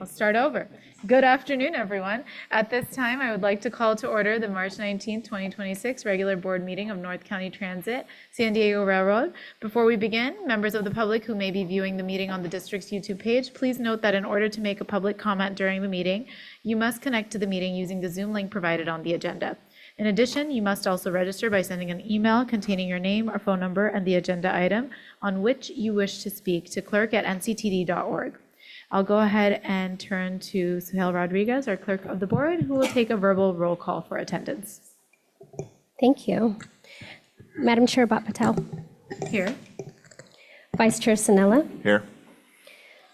I'll start over. Good afternoon, everyone. At this time, I would like to call to order the March 19th, 2026 regular board meeting of North County Transit, San Diego Railroad. Before we begin, members of the public who may be viewing the meeting on the district's YouTube page, please note that in order to make a public comment during the meeting, you must connect to the meeting using the Zoom link provided on the agenda. In addition, you must also register by sending an email containing your name or phone number and the agenda item on which you wish to speak to clerk@nctd.org. I'll go ahead and turn to Suhail Rodriguez, our clerk of the board, who will take a verbal roll call for attendance. Thank you. Madam Chair Bhat Patel. Here. Vice Chair Sinella. Here.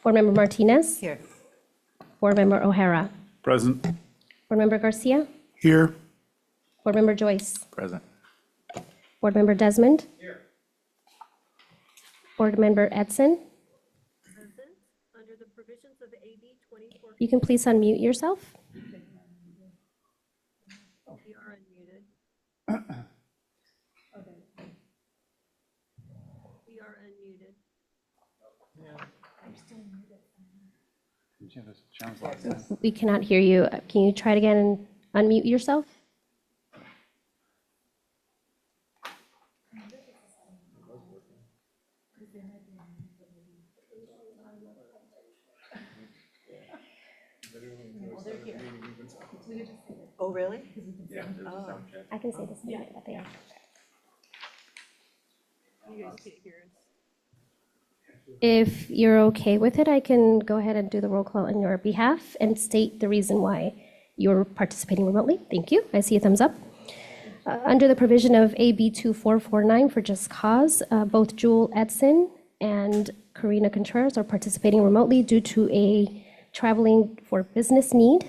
Board Member Martinez. Here. Board Member O'Hara. Present. Board Member Garcia. Here. Board Member Joyce. Present. Board Member Desmond. Here. Board Member Edson. Under the provisions of AB 24. You can please unmute yourself. We are unmuted. We are unmuted. We cannot hear you. Can you try it again and unmute yourself? Oh, really? I can say this in a minute, but they are. You guys can't hear us. If you're okay with it, I can go ahead and do the roll call on your behalf and state the reason why you're participating remotely. Thank you. I see a thumbs up. Under the provision of AB 2449 for Just Cause, both Jewel Edson and Karina Contreras are participating remotely due to a traveling for business need.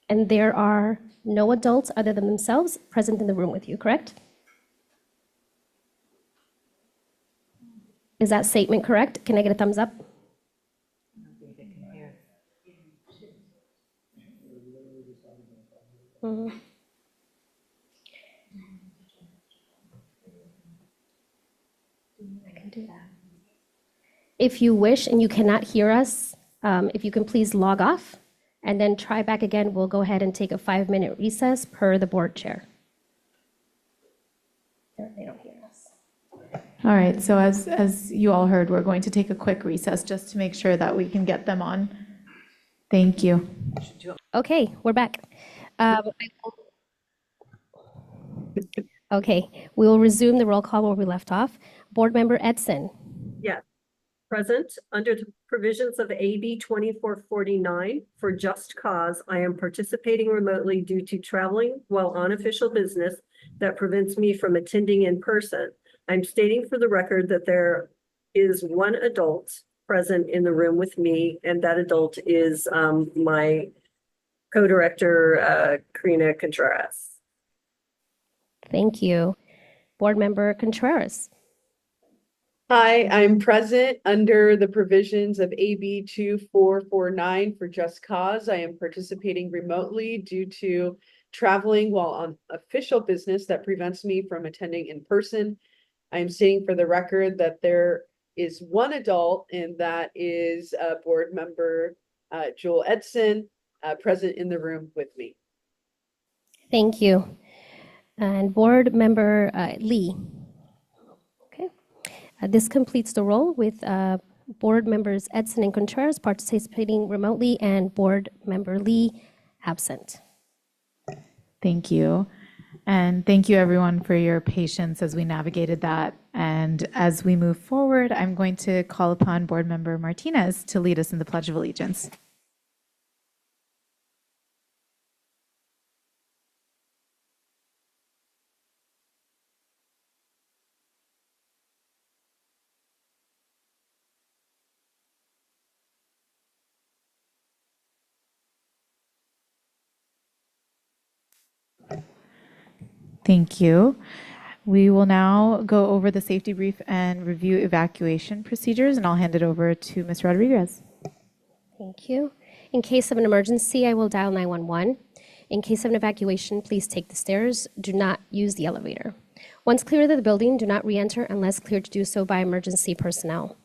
And there are no adults other than themselves present in the room with you, correct? Is that statement correct? Can I get a thumbs up? Mhm. I can do that. If you wish and you cannot hear us, if you can please log off and then try back again, we'll go ahead and take a 5-minute recess per the board chair. They don't hear us. All right, so as you all heard, we're going to take a quick recess just to make sure that we can get them on. Thank you. Okay, we're back. Okay, we will resume the roll call where we left off. Board Member Edson. Yes. Present, under the provisions of AB 2449 for Just Cause, I am participating remotely due to traveling while on official business that prevents me from attending in person. I'm stating for the record that there is one adult present in the room with me, and that adult is my co-director, Karina Contreras. Thank you. Board Member Contreras. Hi, I'm present under the provisions of AB 2449 for Just Cause. I am participating remotely due to traveling while on official business that prevents me from attending in person. I am stating for the record that there is one adult, and that is Board Member Jewel Edson, present in the room with me. Thank you. And Board Member Lee. Okay. This completes the roll with Board Members Edson and Contreras participating remotely and Board Member Lee absent. Thank you. And thank you, everyone, for your patience as we navigated that. And as we move forward, I'm going to call upon Board Member Martinez to lead us in the Pledge of Allegiance. Thank you. We will now go over the safety brief and review evacuation procedures, and I'll hand it over to Ms. Rodriguez. Thank you. In case of an emergency, I will dial 911. In case of an evacuation, please take the stairs. Do not use the elevator. Once clear of the building, do not re-enter unless cleared to do so by emergency personnel.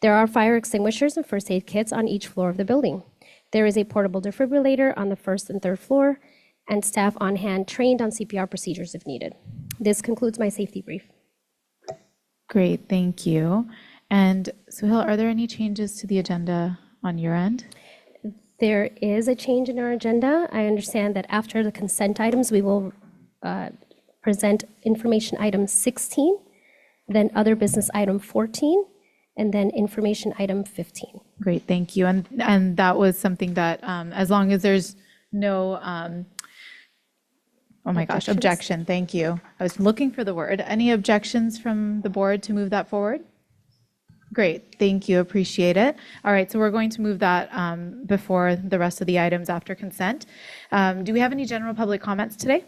There are fire extinguishers and first aid kits on each floor of the building. There is a portable defibrillator on the first and third floor, and staff on hand trained on CPR procedures if needed. This concludes my safety brief. Great, thank you. And Suhail, are there any changes to the agenda on your end? There is a change in our agenda. I understand that after the consent items, we will present information item 16, then other business item 14, and then information item 15. Great, thank you. And that was something that, as long as there's no, oh my gosh, objection, thank you. I was looking for the word. Any objections from the board to move that forward? Great, thank you, appreciate it. All right, so we're going to move that before the rest of the items after consent. Do we have any general public comments today?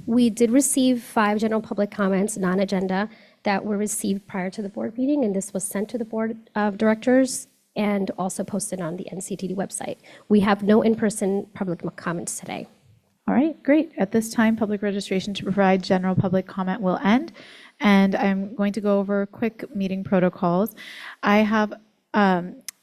We did receive 5 general public comments, non-agenda, that were received prior to the board meeting, and this was sent to the board of directors and also posted on the NCTD website. We have no in-person public comments today. All right, great. At this time, public registration to provide general public comment will end. And I'm going to go over quick meeting protocols.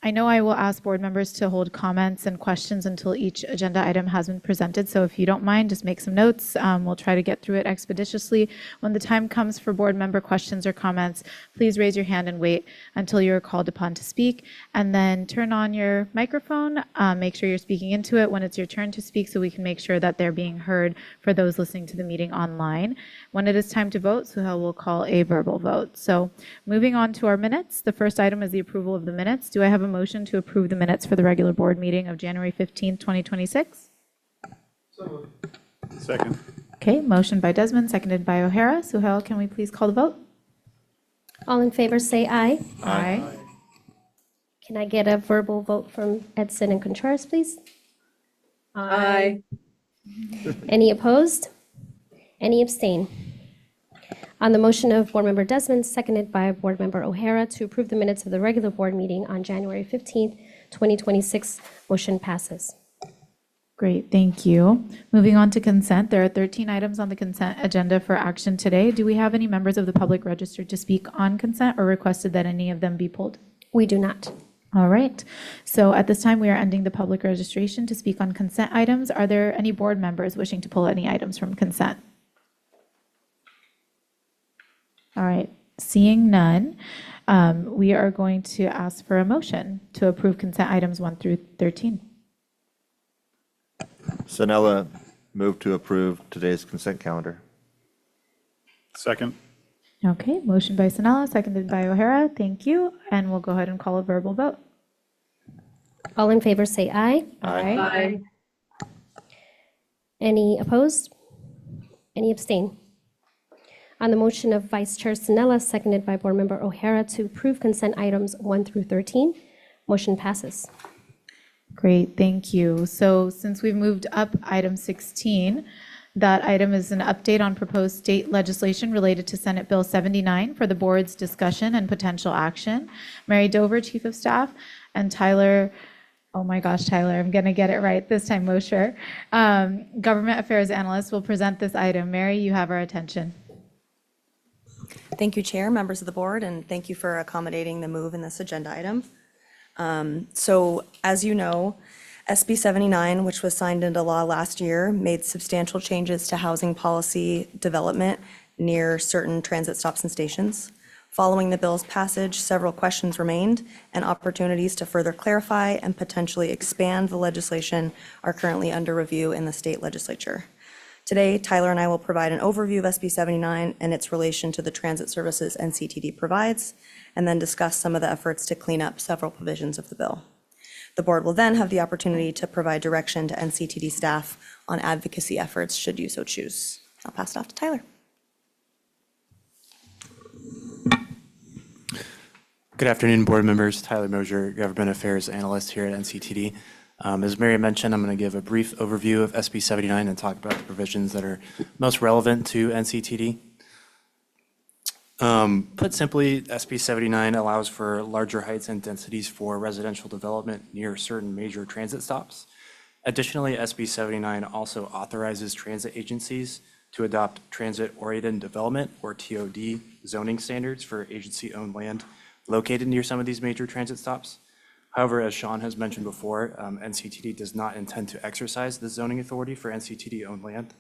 I know I will ask board members to hold comments and questions until each agenda item has been presented. So if you don't mind, just make some notes. We'll try to get through it expeditiously. When the time comes for board member questions or comments, please raise your hand and wait until you're called upon to speak. And then turn on your microphone. Make sure you're speaking into it when it's your turn to speak so we can make sure that they're being heard for those listening to the meeting online. When it is time to vote, Suhail will call a verbal vote. So moving on to our minutes, the first item is the approval of the minutes. Do I have a motion to approve the minutes for the regular board meeting of January 15th, 2026? Second. Okay, motion by Desmond, seconded by O'Hara. Suhail, can we please call the vote? All in favor, say aye. Aye. Can I get a verbal vote from Edson and Contreras, please? Aye. Any opposed? Any abstain? On the motion of Board Member Desmond, seconded by Board Member O'Hara, to approve the minutes of the regular board meeting on January 15th, 2026, motion passes. Great, thank you. Moving on to consent, there are 13 items on the consent agenda for action today. Do we have any members of the public registered to speak on consent or requested that any of them be pulled? We do not. All right, so at this time, we are ending the public registration to speak on consent items. Are there any board members wishing to pull any items from consent? All right, seeing none, we are going to ask for a motion to approve consent items 1 through 13. Sanella, move to approve today's consent calendar. Second. Okay, motion by Sanella, seconded by O'Hara. Thank you. And we'll go ahead and call a verbal vote. All in favor, say aye. Aye. Any opposed? Any abstain? On the motion of Vice Chair Sanella, seconded by Board Member O'Hara, to approve consent items 1 through 13, motion passes. Great, thank you. So since we've moved up item 16, that item is an update on proposed state legislation related to Senate Bill 79 for the board's discussion and potential action. Mary Dover, Chief of Staff, and Tyler, oh my gosh, Tyler, I'm going to get it right this time, Mosher, Government Affairs Analyst, will present this item. Mary, you have our attention. Thank you, Chair, members of the board, and thank you for accommodating the move in this agenda item. So as you know, SB 79, which was signed into law last year, made substantial changes to housing policy development near certain transit stops and stations. Following the bill's passage, several questions remained, and opportunities to further clarify and potentially expand the legislation are currently under review in the state legislature. Today, Tyler and I will provide an overview of SB 79 and its relation to the transit services NCTD provides, and then discuss some of the efforts to clean up several provisions of the bill. The board will then have the opportunity to provide direction to NCTD staff on advocacy efforts should you so choose. I'll pass it off to Tyler. Good afternoon, board members. Tyler Mosier, Government Affairs Analyst here at NCTD. As Mary mentioned, I'm going to give a brief overview of SB 79 and talk about the provisions that are most relevant to NCTD. Put simply, SB 79 allows for larger heights and densities for residential development near certain major transit stops. Additionally, SB 79 also authorizes transit agencies to adopt transit-oriented development, or TOD, zoning standards for agency-owned land located near some of these major transit stops. However, as Sean has mentioned before, NCTD does not intend to exercise the zoning authority for NCTD-owned land.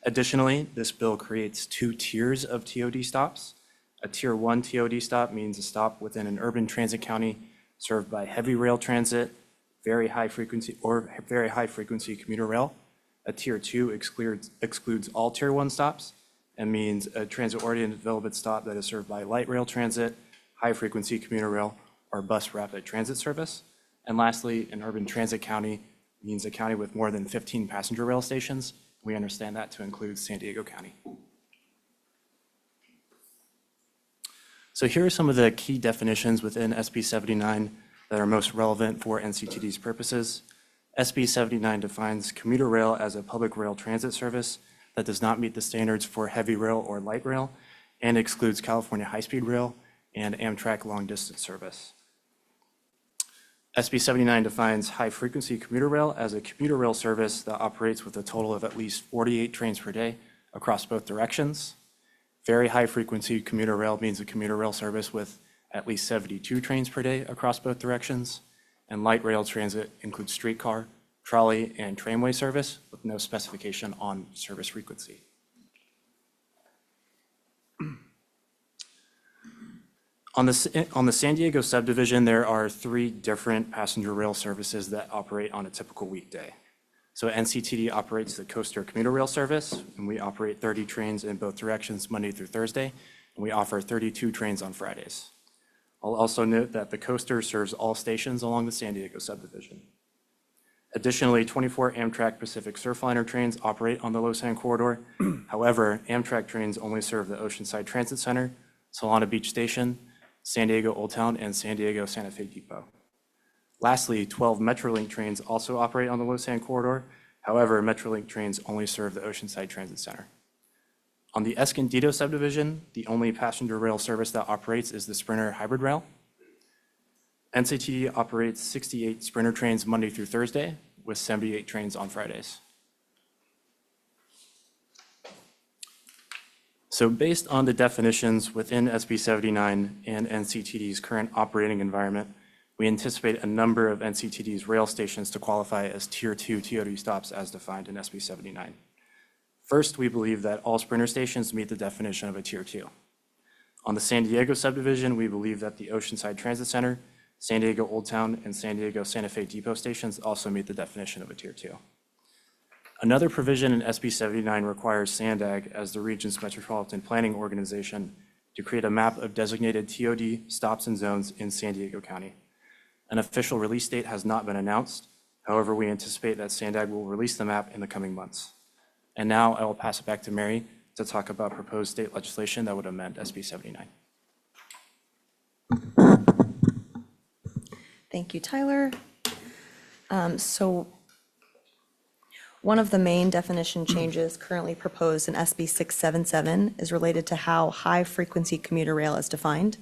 Additionally, this bill creates 2 tiers of TOD stops. A Tier 1 TOD stop means a stop within an urban transit county served by heavy rail transit, very high frequency commuter rail. A Tier 2 excludes all Tier 1 stops and means a transit-oriented development stop that is served by light rail transit, high-frequency commuter rail, or bus rapid transit service. And lastly, an urban transit county means a county with more than 15 passenger rail stations. We understand that to include San Diego County. So here are some of the key definitions within SB 79 that are most relevant for NCTD's purposes. SB 79 defines commuter rail as a public rail transit service that does not meet the standards for heavy rail or light rail and excludes California high-speed rail and Amtrak long-distance service. SB 79 defines high-frequency commuter rail as a commuter rail service that operates with a total of at least 48 trains per day across both directions. Very high-frequency commuter rail means a commuter rail service with at least 72 trains per day across both directions. And light rail transit includes streetcar, trolley, and tramway service with no specification on service frequency. On the San Diego subdivision, there are 3 different passenger rail services that operate on a typical weekday. So NCTD operates the Coaster commuter rail service, and we operate 30 trains in both directions Monday through Thursday, and we offer 32 trains on Fridays. I'll also note that the Coaster serves all stations along the San Diego subdivision. Additionally, 24 Amtrak Pacific Surfliner trains operate on the Losan corridor. However, Amtrak trains only serve the Oceanside Transit Center, Solana Beach Station, San Diego Old Town, and San Diego Santa Fe Depot. Lastly, 12 Metrolink trains also operate on the Losan corridor. However, Metrolink trains only serve the Oceanside Transit Center. On the Escondido subdivision, the only passenger rail service that operates is the Sprinter Hybrid Rail. NCTD operates 68 Sprinter trains Monday through Thursday, with 78 trains on Fridays. So based on the definitions within SB 79 and NCTD's current operating environment, we anticipate a number of NCTD's rail stations to qualify as Tier 2 TOD stops as defined in SB 79. First, we believe that all Sprinter stations meet the definition of a Tier 2. On the San Diego subdivision, we believe that the Oceanside Transit Center, San Diego Old Town, and San Diego Santa Fe Depot stations also meet the definition of a Tier 2. Another provision in SB 79 requires SANDAG as the region's metropolitan planning organization to create a map of designated TOD stops and zones in San Diego County. An official release date has not been announced. However, we anticipate that SANDAG will release the map in the coming months. And now I will pass it back to Mary to talk about proposed state legislation that would amend SB 79. Thank you, Tyler. So one of the main definition changes currently proposed in SB 677 is related to how high-frequency commuter rail is defined.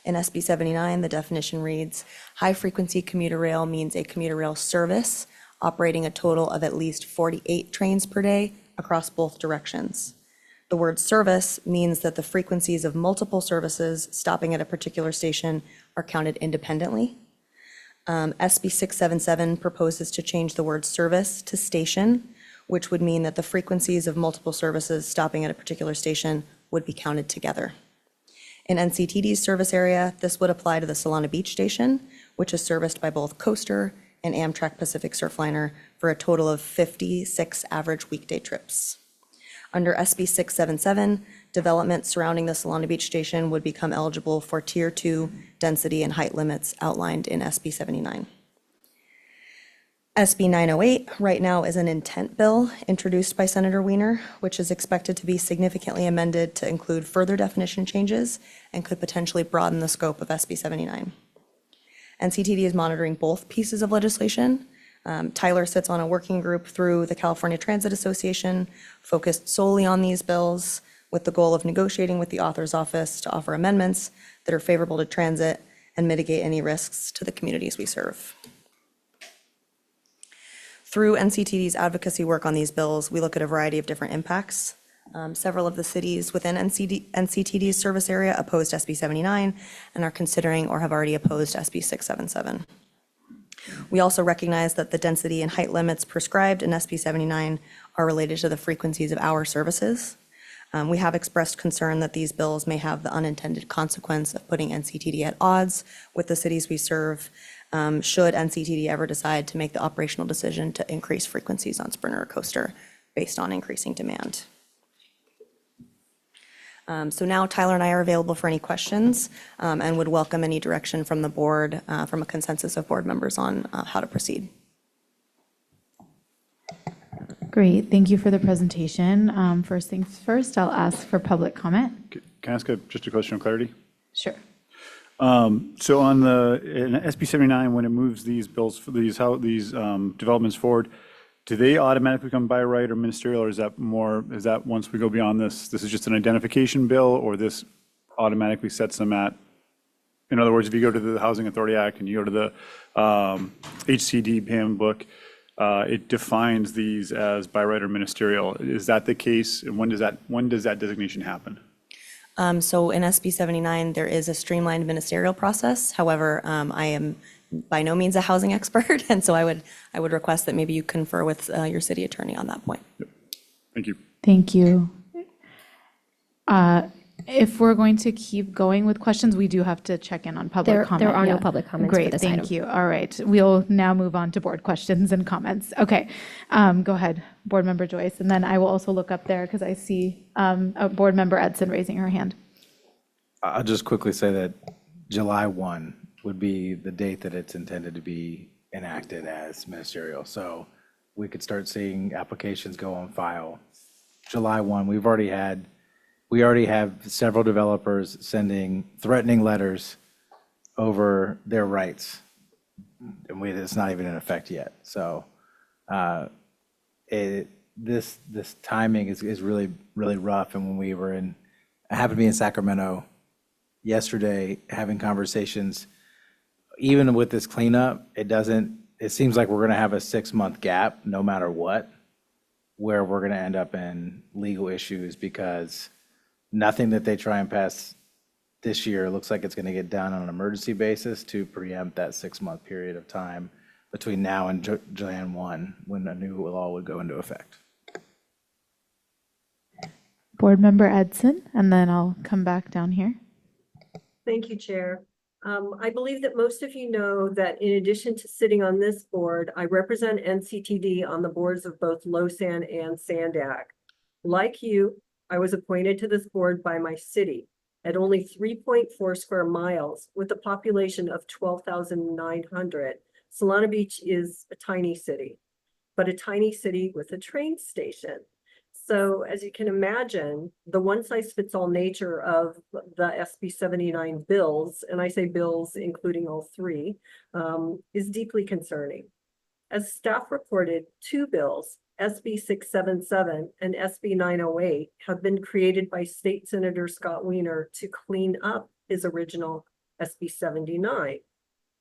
In SB 79, the definition reads, high-frequency commuter rail means a commuter rail service operating a total of at least 48 trains per day across both directions. The word service means that the frequencies of multiple services stopping at a particular station are counted independently. SB 677 proposes to change the word service to station, which would mean that the frequencies of multiple services stopping at a particular station would be counted together. In NCTD's service area, this would apply to the Solana Beach Station, which is serviced by both Coaster and Amtrak Pacific Surfliner for a total of 56 average weekday trips. Under SB 677, development surrounding the Solana Beach Station would become eligible for Tier 2 density and height limits outlined in SB 79. SB 908 right now is an intent bill introduced by Senator Wiener, which is expected to be significantly amended to include further definition changes and could potentially broaden the scope of SB 79. NCTD is monitoring both pieces of legislation. Tyler sits on a working group through the California Transit Association focused solely on these bills with the goal of negotiating with the author's office to offer amendments that are favorable to transit and mitigate any risks to the communities we serve. Through NCTD's advocacy work on these bills, we look at a variety of different impacts. Several of the cities within NCTD's service area opposed SB 79 and are considering or have already opposed SB 677. We also recognize that the density and height limits prescribed in SB 79 are related to the frequencies of our services. We have expressed concern that these bills may have the unintended consequence of putting NCTD at odds with the cities we serve, should NCTD ever decide to make the operational decision to increase frequencies on Sprinter or Coaster based on increasing demand. So now Tyler and I are available for any questions, and would welcome any direction from the board, from a consensus of board members on how to proceed. Great, thank you for the presentation. First things first, I'll ask for public comment. Can I ask just a question of clarity? Sure. So on in SB 79, when it moves these bills for these developments forward, do they automatically come by right or ministerial, or is that once we go beyond this is just an identification bill, or this automatically sets them at? In other words, if you go to the Housing Authority Act and you go to the HCD handbook, it defines these as by right or ministerial. Is that the case? And when does that designation happen? So in SB 79, there is a streamlined ministerial process. However, I am by no means a housing expert, and so I would request that maybe you confer with your city attorney on that point. Yep. Thank you. Thank you. If we're going to keep going with questions, we do have to check in on public comment. There are no Yeah. public comments for Great, this thank item. you. All right, we'll now move on to board questions and comments. Okay, go ahead, Board Member Joyce, and then I will also look up there because I see Board Member Edson raising her hand. I'll just quickly say that July 1 would be the date that it's intended to be enacted as ministerial. So we could start seeing applications go on file July 1. We already have several developers sending threatening letters over their rights, and it's not even in effect yet. So this timing is really, really rough. And when I happened to be in Sacramento yesterday having conversations, even with this cleanup, it seems like we're going to have a 6-month gap no matter what, where we're going to end up in legal issues because nothing that they try and pass this year looks like it's going to get done on an emergency basis to preempt that 6-month period of time between now and Jan 1, when a new law would go into effect. Board Member Edson, and then I'll come back down here. Thank you, Chair. I believe that most of you know that in addition to sitting on this board, I represent NCTD on the boards of both LoSAN and Sandag. Like you, I was appointed to this board by my city at only 3.4 square miles with a population of 12,900. Solana Beach is a tiny city, but a tiny city with a train station. So as you can imagine, the one-size-fits-all nature of the SB 79 bills, and I say bills including all three, is deeply concerning. As staff reported, 2 bills, SB 677 and SB 908, have been created by State Senator Scott Wiener to clean up his original SB 79.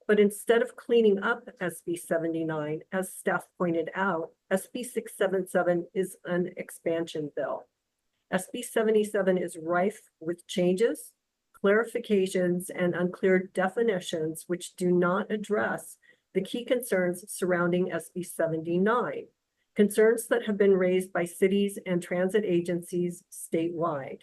But instead of cleaning up SB 79, as staff pointed out, SB 677 is an expansion bill. SB 77 is rife with changes, clarifications, and unclear definitions which do not address the key concerns surrounding SB 79, concerns that have been raised by cities and transit agencies statewide.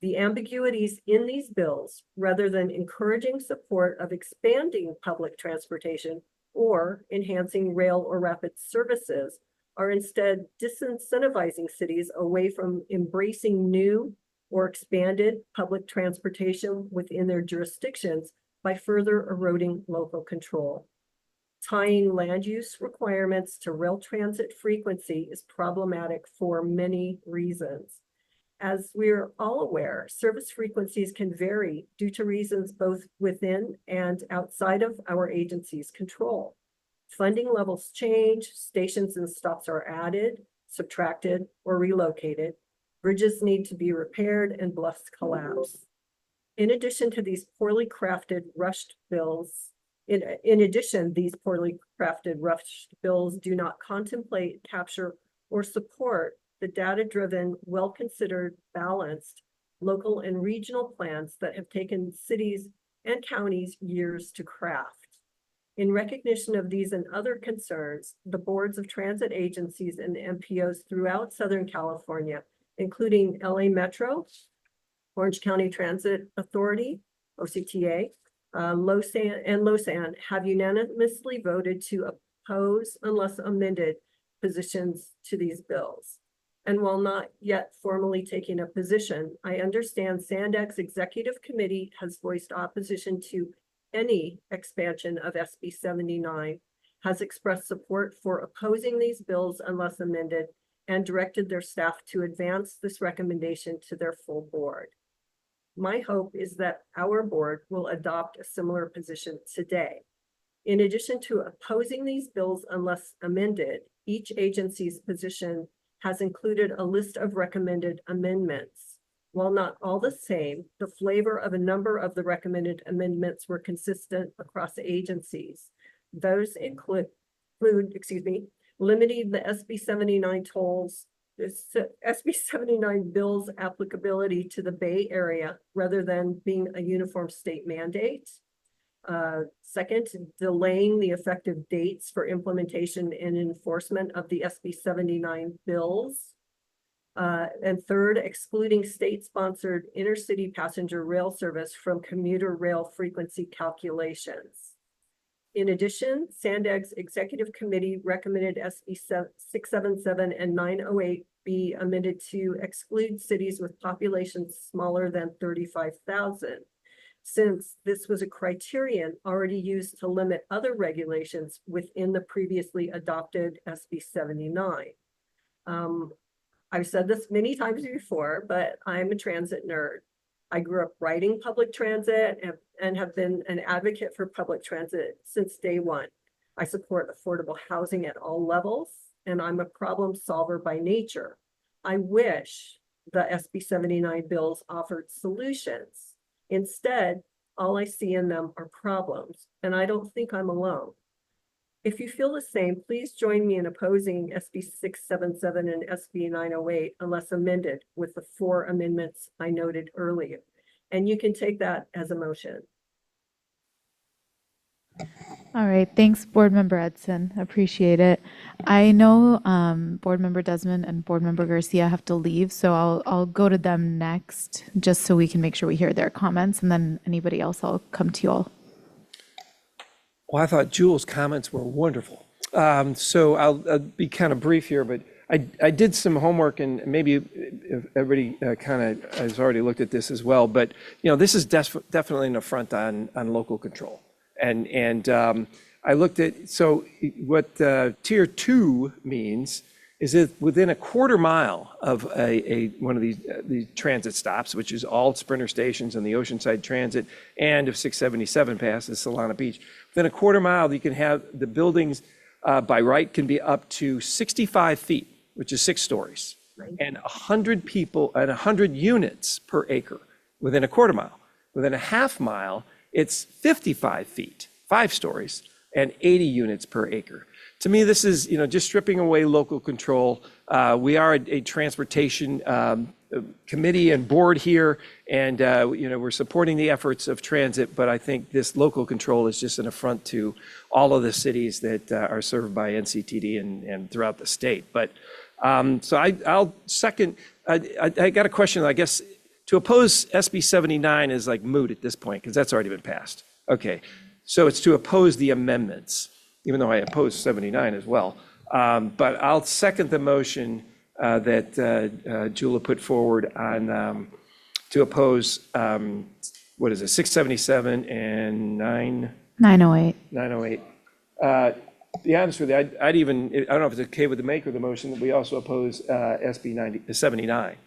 The ambiguities in these bills, rather than encouraging support of expanding public transportation or enhancing rail or rapid services, are instead disincentivizing cities away from embracing new or expanded public transportation within their jurisdictions by further eroding local control. Tying land use requirements to rail transit frequency is problematic for many reasons. As we're all aware, service frequencies can vary due to reasons both within and outside of our agency's control. Funding levels change, stations and stops are added, subtracted, or relocated. Bridges need to be repaired and bluffs collapse. In addition to these poorly crafted rushed bills, these poorly crafted rushed bills do not contemplate, capture, or support the data-driven, well-considered, balanced local and regional plans that have taken cities and counties years to craft. In recognition of these and other concerns, the boards of transit agencies and MPOs throughout Southern California, including LA Metro, Orange County Transit Authority, OCTA, Losan have unanimously voted to oppose unless amended positions to these bills. And while not yet formally taking a position, I understand Sandex's executive committee has voiced opposition to any expansion of SB 79, has expressed support for opposing these bills unless amended, and directed their staff to advance this recommendation to their full board. My hope is that our board will adopt a similar position today. In addition to opposing these bills unless amended, each agency's position has included a list of recommended amendments. While not all the same, the flavor of a number of the recommended amendments were consistent across agencies. Those include, limiting the SB 79 tolls, SB 79 bills applicability to the Bay Area rather than being a uniform state mandate. Second, delaying the effective dates for implementation and enforcement of the SB 79 bills. And third, excluding state-sponsored intercity passenger rail service from commuter rail frequency calculations. In addition, Sandeg's executive committee recommended SB 677 and 908 be amended to exclude cities with populations smaller than 35,000. Since this was a criterion already used to limit other regulations within the previously adopted SB 79. I've said this many times before, but I'm a transit nerd. I grew up riding public transit and have been an advocate for public transit since day one. I support affordable housing at all levels, and I'm a problem solver by nature. I wish the SB 79 bills offered solutions. Instead, all I see in them are problems, and I don't think I'm alone. If you feel the same, please join me in opposing SB 677 and SB 908 unless amended with the 4 amendments I noted earlier. And you can take that as a motion. All right, thanks, Board Member Edson. Appreciate it. I know Board Member Desmond and Board Member Garcia have to leave, so I'll go to them next, just so we can make sure we hear their comments, and then anybody else, I'll come to you all. Well, I thought Jules's comments were wonderful. So I'll be kind of brief here, but I did some homework, and maybe if everybody kind of has already looked at this as well. But this is definitely an affront on local control. And I looked at what Tier 2 means is that within a quarter mile of one of these transit stops, which is all Sprinter stations and the Oceanside Transit, and if 677 passes Solana Beach, within a quarter mile, you can have the buildings by right can be up to 65 feet, which is 6 stories, and 100 people and 100 units per acre within a quarter mile. Within a half mile, it's 55 feet, 5 stories, and 80 units per acre. To me, this is just stripping away local control. We are a transportation committee and board here, and we're supporting the efforts of transit, but I think this local control is just an affront to all of the cities that are served by NCTD and throughout the state. But so I'll second. I got a question. I guess to oppose SB 79 is like moot at this point because that's already been passed. Okay, so it's to oppose the amendments, even though I oppose 79 as well. But I'll second the motion that Julia put forward on to oppose, 677 and 908. 908. Be honest with you, I'd even, I don't know if it's okay with the maker of the motion, that we also oppose SB 79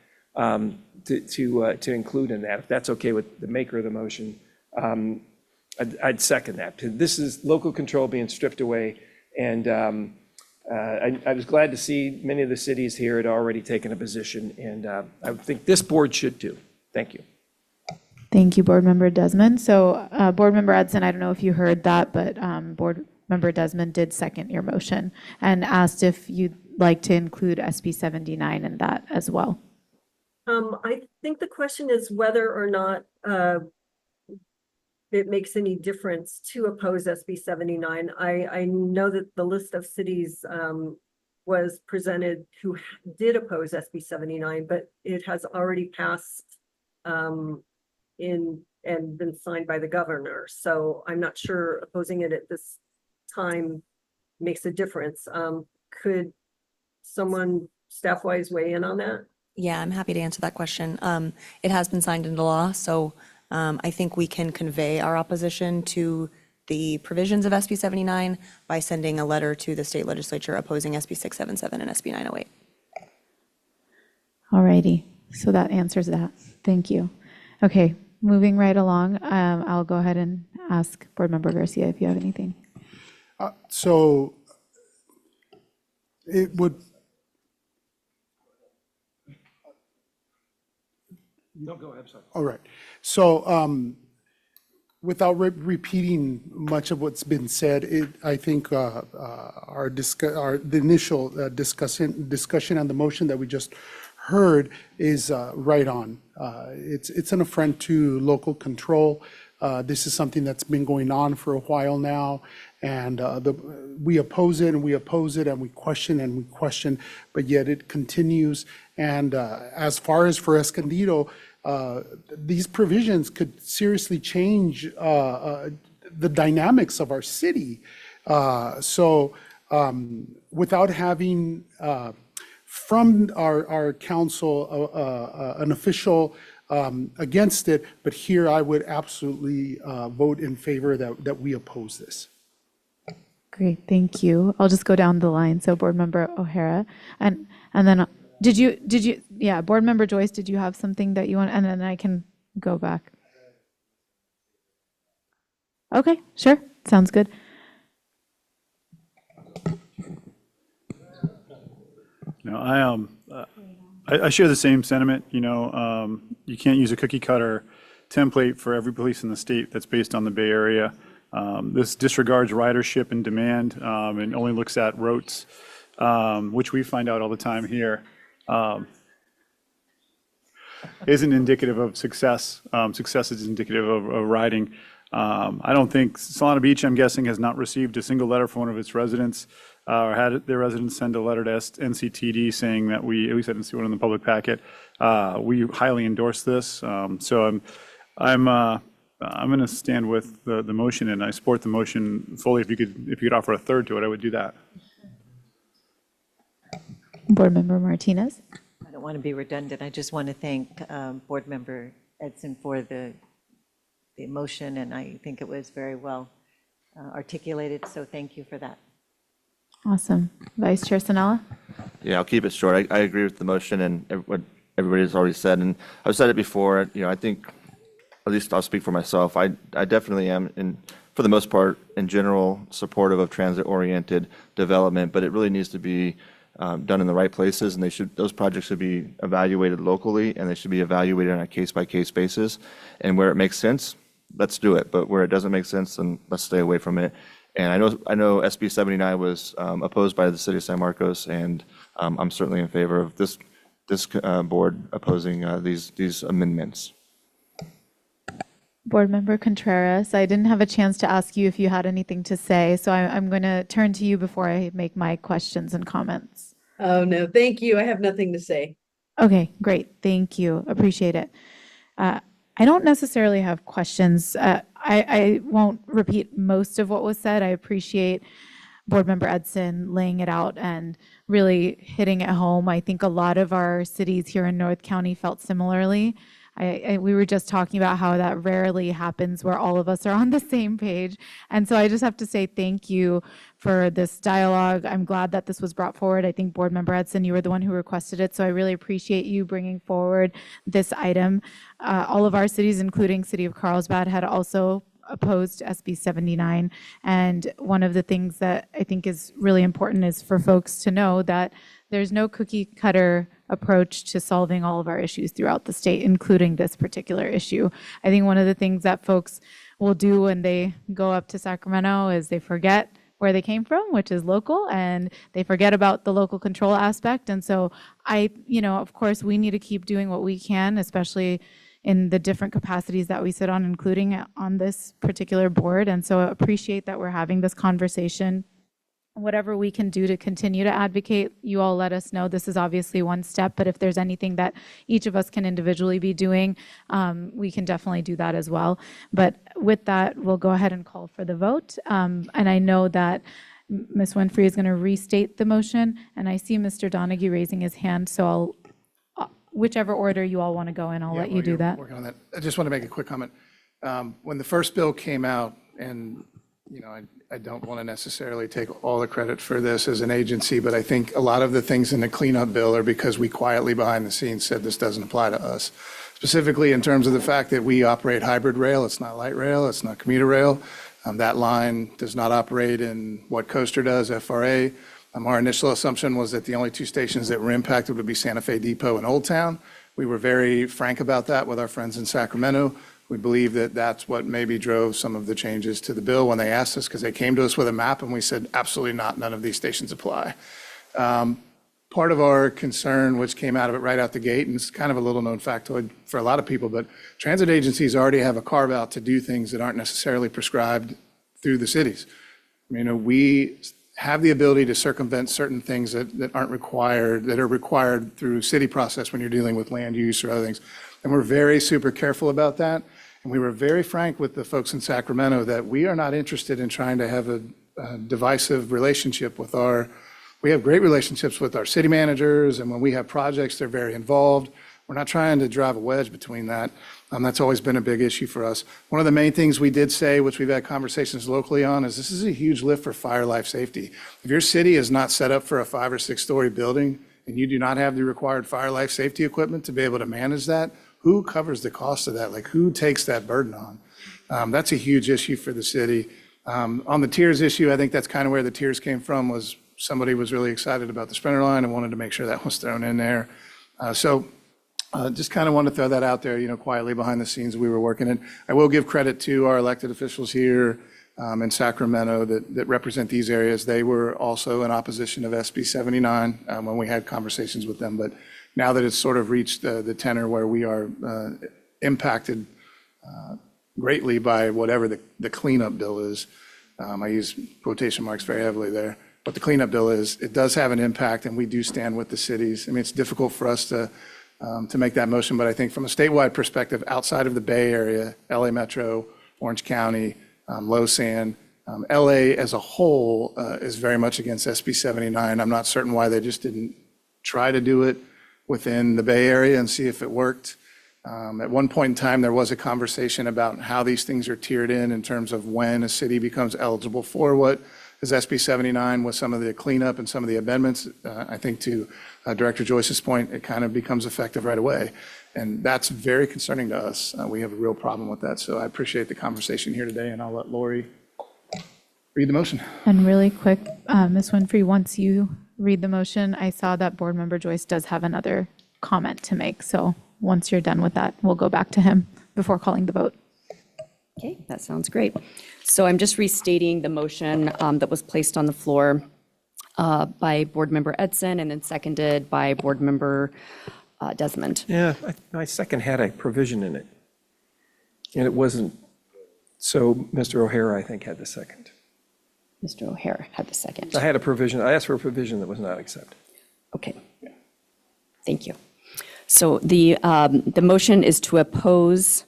to include in that. If that's okay with the maker of the motion, I'd second that. This is local control being stripped away, and I was glad to see many of the cities here had already taken a position, and I think this board should too. Thank you. Thank you, Board Member Desmond. So Board Member Edson, I don't know if you heard that, but Board Member Desmond did second your motion and asked if you'd like to include SB 79 in that as well. I think the question is whether or not it makes any difference to oppose SB 79. I know that the list of cities was presented who did oppose SB 79, but it has already passed in and been signed by the governor. So I'm not sure opposing it at this time makes a difference. Could someone staff-wise weigh in on that? Yeah, I'm happy to answer that question. It has been signed into law, so I think we can convey our opposition to the provisions of SB 79 by sending a letter to the state legislature opposing SB 677 and SB 908. All righty, so that answers that. Thank you. Okay, moving right along, I'll go ahead and ask Board Member Garcia if you have anything. So it would. No, go ahead, sorry. All right. So without repeating much of what's been said, I think the initial discussion on the motion that we just heard is right on. It's an affront to local control. This is something that's been going on for a while now, and we oppose it and we oppose it and we question, but yet it continues. And as far as for Escondido, these provisions could seriously change the dynamics of our city. So without having from our council an official against it, but here I would absolutely vote in favor that we oppose this. Great, thank you. I'll just go down the line. So Board Member O'Hara, and then did you, yeah, Board Member Joyce, did you have something that you want, and then I can go back. Okay, sure, sounds good. No, I share the same sentiment. You know, you can't use a cookie cutter template for every police in the state that's based on the Bay Area. This disregards ridership and demand and only looks at routes, which we find out all the time here. Isn't indicative of success. Success is indicative of riding. I don't think Solana Beach, I'm guessing, has not received a single letter from one of its residents or had their residents send a letter to NCTD saying that we, at least I didn't see one in the public packet, we highly endorse this. So I'm going to stand with the motion, and I support the motion fully. If you could offer a third to it, I would do that. Board Member Martinez. I don't want to be redundant. I just want to thank Board Member Edson for the motion, and I think it was very well articulated, so thank you for that. Awesome. Vice Chair Sanella? Yeah, I'll keep it short. I agree with the motion and what everybody's already said, and I've said it before. You know, I think, at least I'll speak for myself, I definitely am, for the most part, in general, supportive of transit-oriented development, but it really needs to be done in the right places, and those projects should be evaluated locally, and they should be evaluated on a case-by-case basis. And where it makes sense, let's do it. But where it doesn't make sense, then let's stay away from it. And I know SB 79 was opposed by the city of San Marcos, and I'm certainly in favor of this board opposing these amendments. Board Member Contreras, I didn't have a chance to ask you if you had anything to say, so I'm going to turn to you before I make my questions and comments. Oh, no, thank you. I have nothing to say. Okay, great. Thank you. Appreciate it. I don't necessarily have questions. I won't repeat most of what was said. I appreciate Board Member Edson laying it out and really hitting it home. I think a lot of our cities here in North County felt similarly. We were just talking about how that rarely happens where all of us are on the same page. And so I just have to say thank you for this dialogue. I'm glad that this was brought forward. I think Board Member Edson, you were the one who requested it. So I really appreciate you bringing forward this item. All of our cities, including City of Carlsbad, had also opposed SB 79. And one of the things that I think is really important is for folks to know that there's no cookie cutter approach to solving all of our issues throughout the state, including this particular issue. I think one of the things that folks will do when they go up to Sacramento is they forget where they came from, which is local, and they forget about the local control aspect. And so of course, we need to keep doing what we can, especially in the different capacities that we sit on, including on this particular board. And so I appreciate that we're having this conversation. Whatever we can do to continue to advocate, you all let us know. This is obviously one step, but if there's anything that each of us can individually be doing, we can definitely do that as well. But with that, we'll go ahead and call for the vote. And I know that Ms. Winfrey is going to restate the motion, and I see Mr. Donahue raising his hand, so whichever order you all want to go in, I'll let you do that. Working on that. I just want to make a quick comment. When the first bill came out, and I don't want to necessarily take all the credit for this as an agency, but I think a lot of the things in the cleanup bill are because we quietly behind the scenes said this doesn't apply to us. Specifically in terms of the fact that we operate hybrid rail, it's not light rail, it's not commuter rail. That line does not operate in what Coaster does, FRA. Our initial assumption was that the only two stations that were impacted would be Santa Fe Depot and Old Town. We were very frank about that with our friends in Sacramento. We believe that that's what maybe drove some of the changes to the bill when they asked us, because they came to us with a map and we said, absolutely not, none of these stations apply. Part of our concern, which came out of it right out the gate, and it's kind of a little known factoid for a lot of people, but transit agencies already have a carve out to do things that aren't necessarily prescribed through the cities. We have the ability to circumvent certain things that aren't required, that are required through city process when you're dealing with land use or other things. And we're very super careful about that. And we were very frank with the folks in Sacramento that we are not interested in trying to have a divisive relationship with we have great relationships with our city managers, and when we have projects, they're very involved. We're not trying to drive a wedge between that. That's always been a big issue for us. One of the main things we did say, which we've had conversations locally on, is this is a huge lift for fire life safety. If your city is not set up for a 5 or 6 story building and you do not have the required fire life safety equipment to be able to manage that, who covers the cost of that? Like, who takes that burden on? That's a huge issue for the city. On the tiers issue, I think that's kind of where the tiers came from, was somebody was really excited about the Sprinter line and wanted to make sure that was thrown in there. Just kind of wanted to throw that out there, quietly behind the scenes we were working in. I will give credit to our elected officials here in Sacramento that represent these areas. They were also in opposition of SB 79 when we had conversations with them. But now that it's sort of reached the tenor where we are impacted greatly by whatever the cleanup bill is, I use quotation marks very heavily there, what the cleanup bill is, it does have an impact, and we do stand with the cities. It's difficult for us to make that motion, but I think from a statewide perspective, outside of the Bay Area, LA Metro, Orange County, Losan, LA as a whole is very much against SB 79. I'm not certain why they just didn't try to do it within the Bay Area and see if it worked. At one point in time, there was a conversation about how these things are tiered in terms of when a city becomes eligible for what is SB 79 with some of the cleanup and some of the amendments. I think to Director Joyce's point, it kind of becomes effective right away. And that's very concerning to us. We have a real problem with that. So I appreciate the conversation here today, and I'll let Lori read the motion. And really quick, Ms. Winfrey, once you read the motion, I saw that Board Member Joyce does have another comment to make. So once you're done with that, we'll go back to him before calling the vote. Okay, that sounds great. So I'm just restating the motion that was placed on the floor by Board Member Edson and then seconded by Board Member Desmond. Yeah, my second had a provision in it. And it wasn't, so Mr. O'Hara, I think, had the second. Mr. O'Hara had the second. I had a provision, I asked for a provision that was not accepted. Okay. Thank you. So the motion is to oppose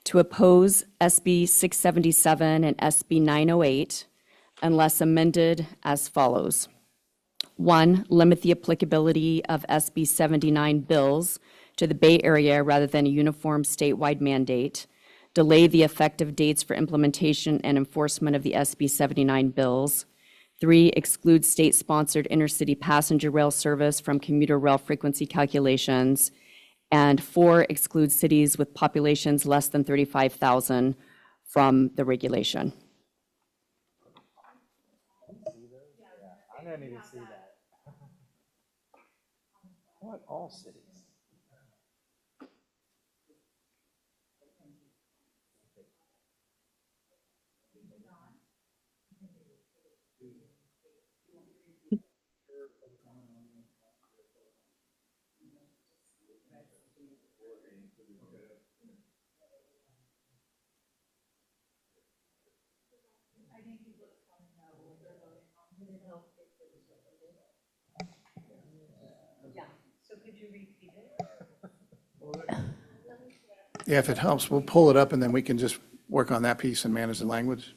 SB 677 and SB 908 unless amended as follows. 1, limit the applicability of SB 79 bills to the Bay Area rather than a uniform statewide mandate. Delay the effective dates for implementation and enforcement of the SB 79 bills. 3, exclude state-sponsored intercity passenger rail service from commuter rail frequency calculations. And 4, exclude cities with populations less than 35,000 from the regulation. I didn't even see that. What, all cities? Yeah, if it helps, we'll pull it up and then we can just work on that piece and manage the language.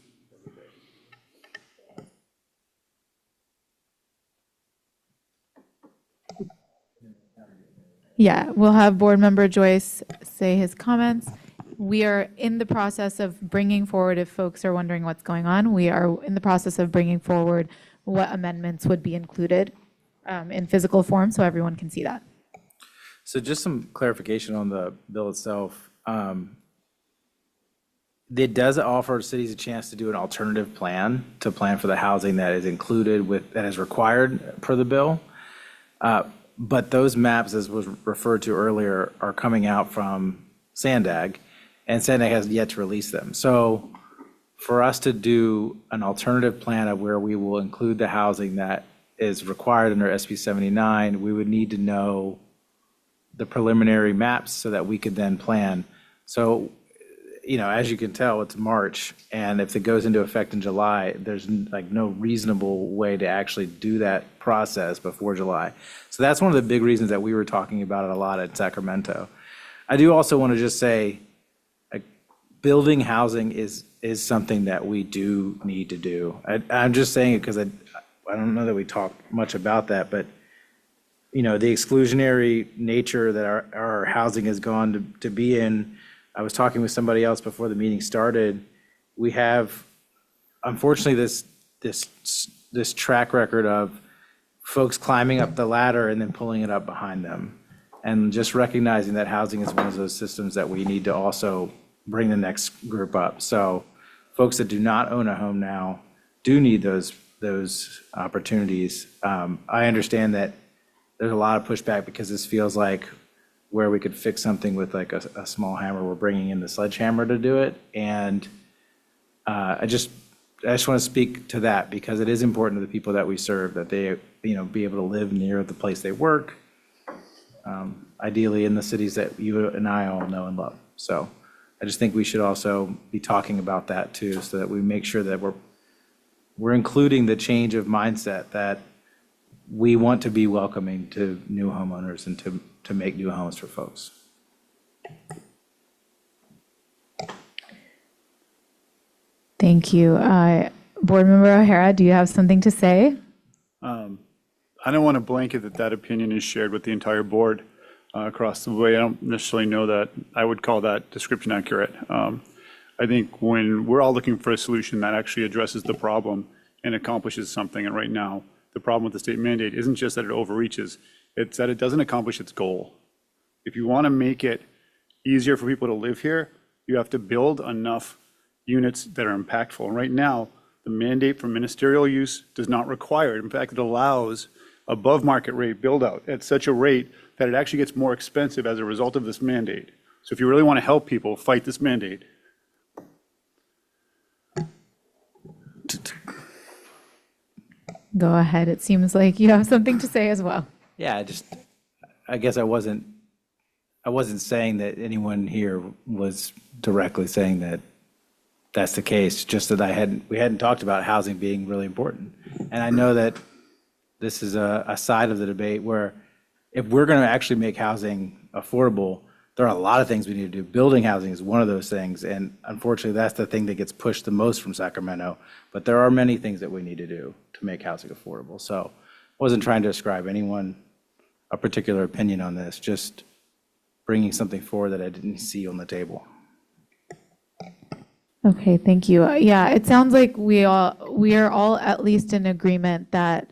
Yeah, we'll have Board Member Joyce say his comments. We are in the process of bringing forward, if folks are wondering what's going on, we are in the process of bringing forward what amendments would be included in physical form so everyone can see that. So just some clarification on the bill itself. It does offer cities a chance to do an alternative plan to plan for the housing that is included with, that is required per the bill. But those maps, as was referred to earlier, are coming out from Sandag, and Sandag has yet to release them. So for us to do an alternative plan of where we will include the housing that is required under SB 79, we would need to know the preliminary maps so that we could then plan. So, you know, as you can tell, it's March, and if it goes into effect in July, there's like no reasonable way to actually do that process before July. So that's one of the big reasons that we were talking about it a lot at Sacramento. I do also want to just say, like, building housing is something that we do need to do. I'm just saying it because I don't know that we talk much about that, but you know, the exclusionary nature that our housing has gone to be in. I was talking with somebody else before the meeting started. We have, unfortunately, this track record of folks climbing up the ladder and then pulling it up behind them. And just recognizing that housing is one of those systems that we need to also bring the next group up. So folks that do not own a home now do need those opportunities. I understand that there's a lot of pushback because this feels like where we could fix something with like a small hammer, we're bringing in the sledgehammer to do it. And I just want to speak to that because it is important to the people that we serve that they, you know, be able to live near the place they work, ideally in the cities that you and I all know and love. So I just think we should also be talking about that too, so that we make sure that we're including the change of mindset that we want to be welcoming to new homeowners and to make new homes for folks. Thank you. Board Member O'Hara, do you have something to say? I don't want to blanket that opinion is shared with the entire board across the way. I don't necessarily know that I would call that description accurate. I think when we're all looking for a solution that actually addresses the problem and accomplishes something, and right now, the problem with the state mandate isn't just that it overreaches, it's that it doesn't accomplish its goal. If you want to make it easier for people to live here, you have to build enough units that are impactful. And right now, the mandate for ministerial use does not require it. In fact, it allows above market rate build out at such a rate that it actually gets more expensive as a result of this mandate. So if you really want to help people fight this mandate, Go ahead. It seems like you have something to say as well. Yeah, I guess I wasn't saying that anyone here was directly saying that that's the case, just that we hadn't talked about housing being really important. And I know that this is a side of the debate where if we're going to actually make housing affordable, there are a lot of things we need to do. Building housing is one of those things. And unfortunately, that's the thing that gets pushed the most from Sacramento. But there are many things that we need to do to make housing affordable. So I wasn't trying to ascribe anyone a particular opinion on this, just bringing something forward that I didn't see on the table. Okay, thank you. Yeah, it sounds like we are all at least in agreement that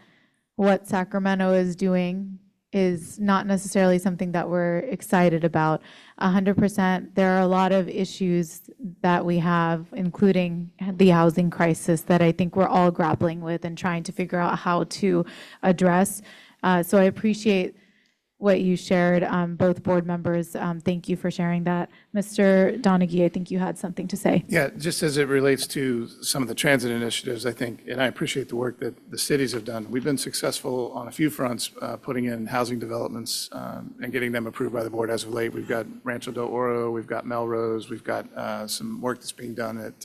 what Sacramento is doing is not necessarily something that we're excited about. 100%, there are a lot of issues that we have, including the housing crisis, that I think we're all grappling with and trying to figure out how to address. So I appreciate what you shared, both board members. Thank you for sharing that. Mr. Donaghy, I think you had something to say. Yeah, just as it relates to some of the transit initiatives, I think, and I appreciate the work that the cities have done. We've been successful on a few fronts, putting in housing developments and getting them approved by the board as of late. We've got Rancho del Oro, we've got Melrose, we've got some work that's being done at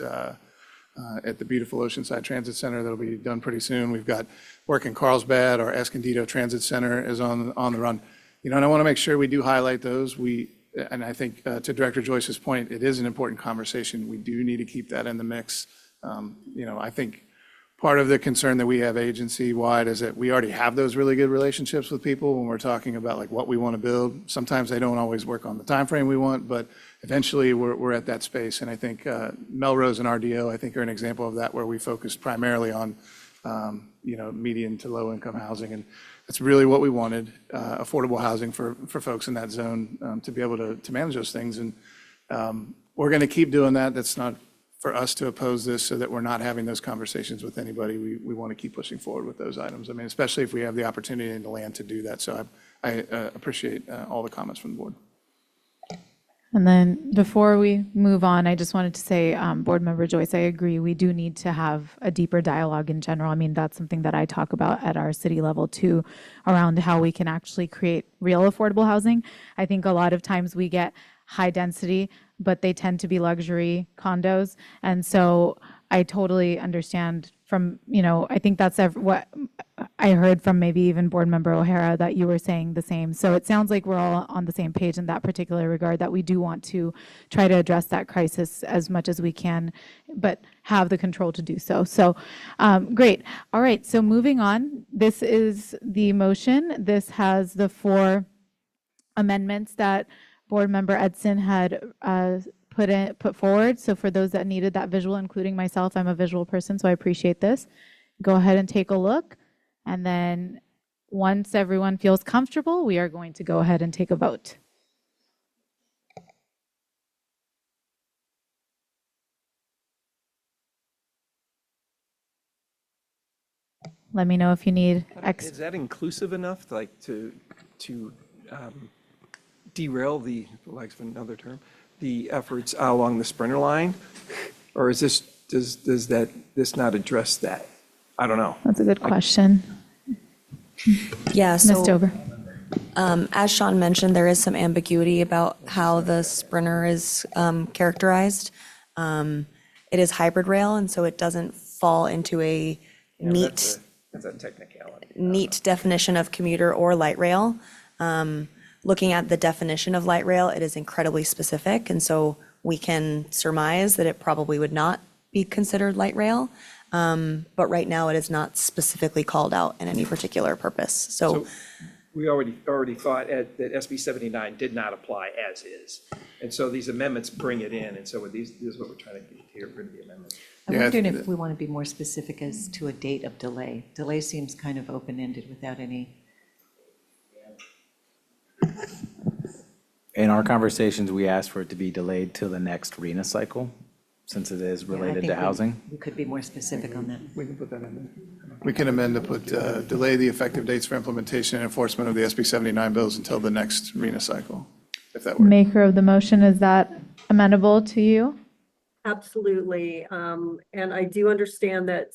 the beautiful Oceanside Transit Center that'll be done pretty soon. We've got work in Carlsbad. Our Escondido Transit Center is on the run. You know, and I want to make sure we do highlight those. And I think to Director Joyce's point, it is an important conversation. We do need to keep that in the mix. You know, I think part of the concern that we have agency-wide is that we already have those really good relationships with people when we're talking about like what we want to build. Sometimes they don't always work on the time frame we want, but eventually we're at that space. And I think Melrose and RDO, I think, are an example of that, where we focused primarily on, you know, median to low-income housing. And that's really what we wanted, affordable housing for folks in that zone to be able to manage those things. And we're going to keep doing that. That's not for us to oppose this so that we're not having those conversations with anybody. We want to keep pushing forward with those items. I mean, especially if we have the opportunity in the land to do that. So I appreciate all the comments from the board. And then before we move on, I just wanted to say, Board Member Joyce, I agree, we do need to have a deeper dialogue in general. I mean, that's something that I talk about at our city level too, around how we can actually create real affordable housing. I think a lot of times we get high density, but they tend to be luxury condos. And so I totally understand from, you know, I think that's what I heard from maybe even Board Member O'Hara, that you were saying the same. So it sounds like we're all on the same page in that particular regard, that we do want to try to address that crisis as much as we can, but have the control to do so. So great. All right. So moving on, this is the motion. This has the 4 amendments that Board Member Edson had put forward. So for those that needed that visual, including myself, I'm a visual person, so I appreciate this. Go ahead and take a look. And then once everyone feels comfortable, we are going to go ahead and take a vote. Let me know if you need Is that inclusive enough, like, to derail the, for lack of another term, the efforts along the Sprinter line? Or is this, does this not address that? I don't know. That's a good question. Yeah, Ms. so Dover. as Sean mentioned, there is some ambiguity about how the Sprinter is characterized. It is hybrid rail, and so it doesn't fall into a neat That's a technicality. neat definition of commuter or light rail. Looking at the definition of light rail, it is incredibly specific, and so we can surmise that it probably would not be considered light rail. But right now, it is not specifically called out in any particular purpose. So We already thought that SB 79 did not apply as is. And so these amendments bring it in, and so this is what we're trying to get rid of the amendments. I'm Yeah, wondering if we want to be more specific as to a date of delay. Delay seems kind of open-ended without any. In our conversations, we asked for it to be delayed till the next RENA cycle, since it is Yeah, I related think to housing. We could be more specific on that. We can put that in there. We can amend to put, delay the effective dates for implementation and enforcement of the SB 79 bills until the next RENA cycle, if that works. Maker of the motion, is that amenable to you? Absolutely. And I do understand that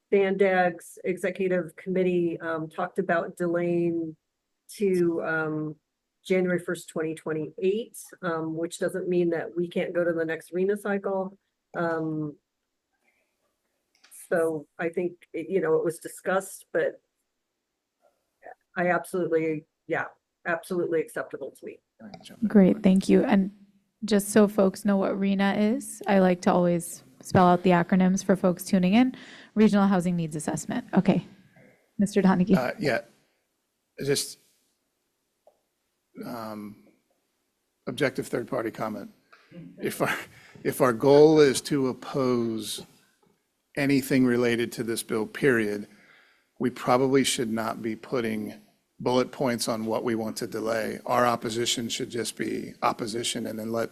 Bandag's executive committee talked about delaying to January 1st, 2028, which doesn't mean that we can't go to the next RENA cycle. So I think, it was discussed, but I absolutely acceptable to me. Great, thank you. And just so folks know what RENA is, I like to always spell out the acronyms for folks tuning in. Regional Housing Needs Assessment. Okay. Mr. Donaghy. Yeah, just objective third-party comment. If our goal is to oppose anything related to this bill, period, we probably should not be putting bullet points on what we want to delay. Our opposition should just be opposition, and then let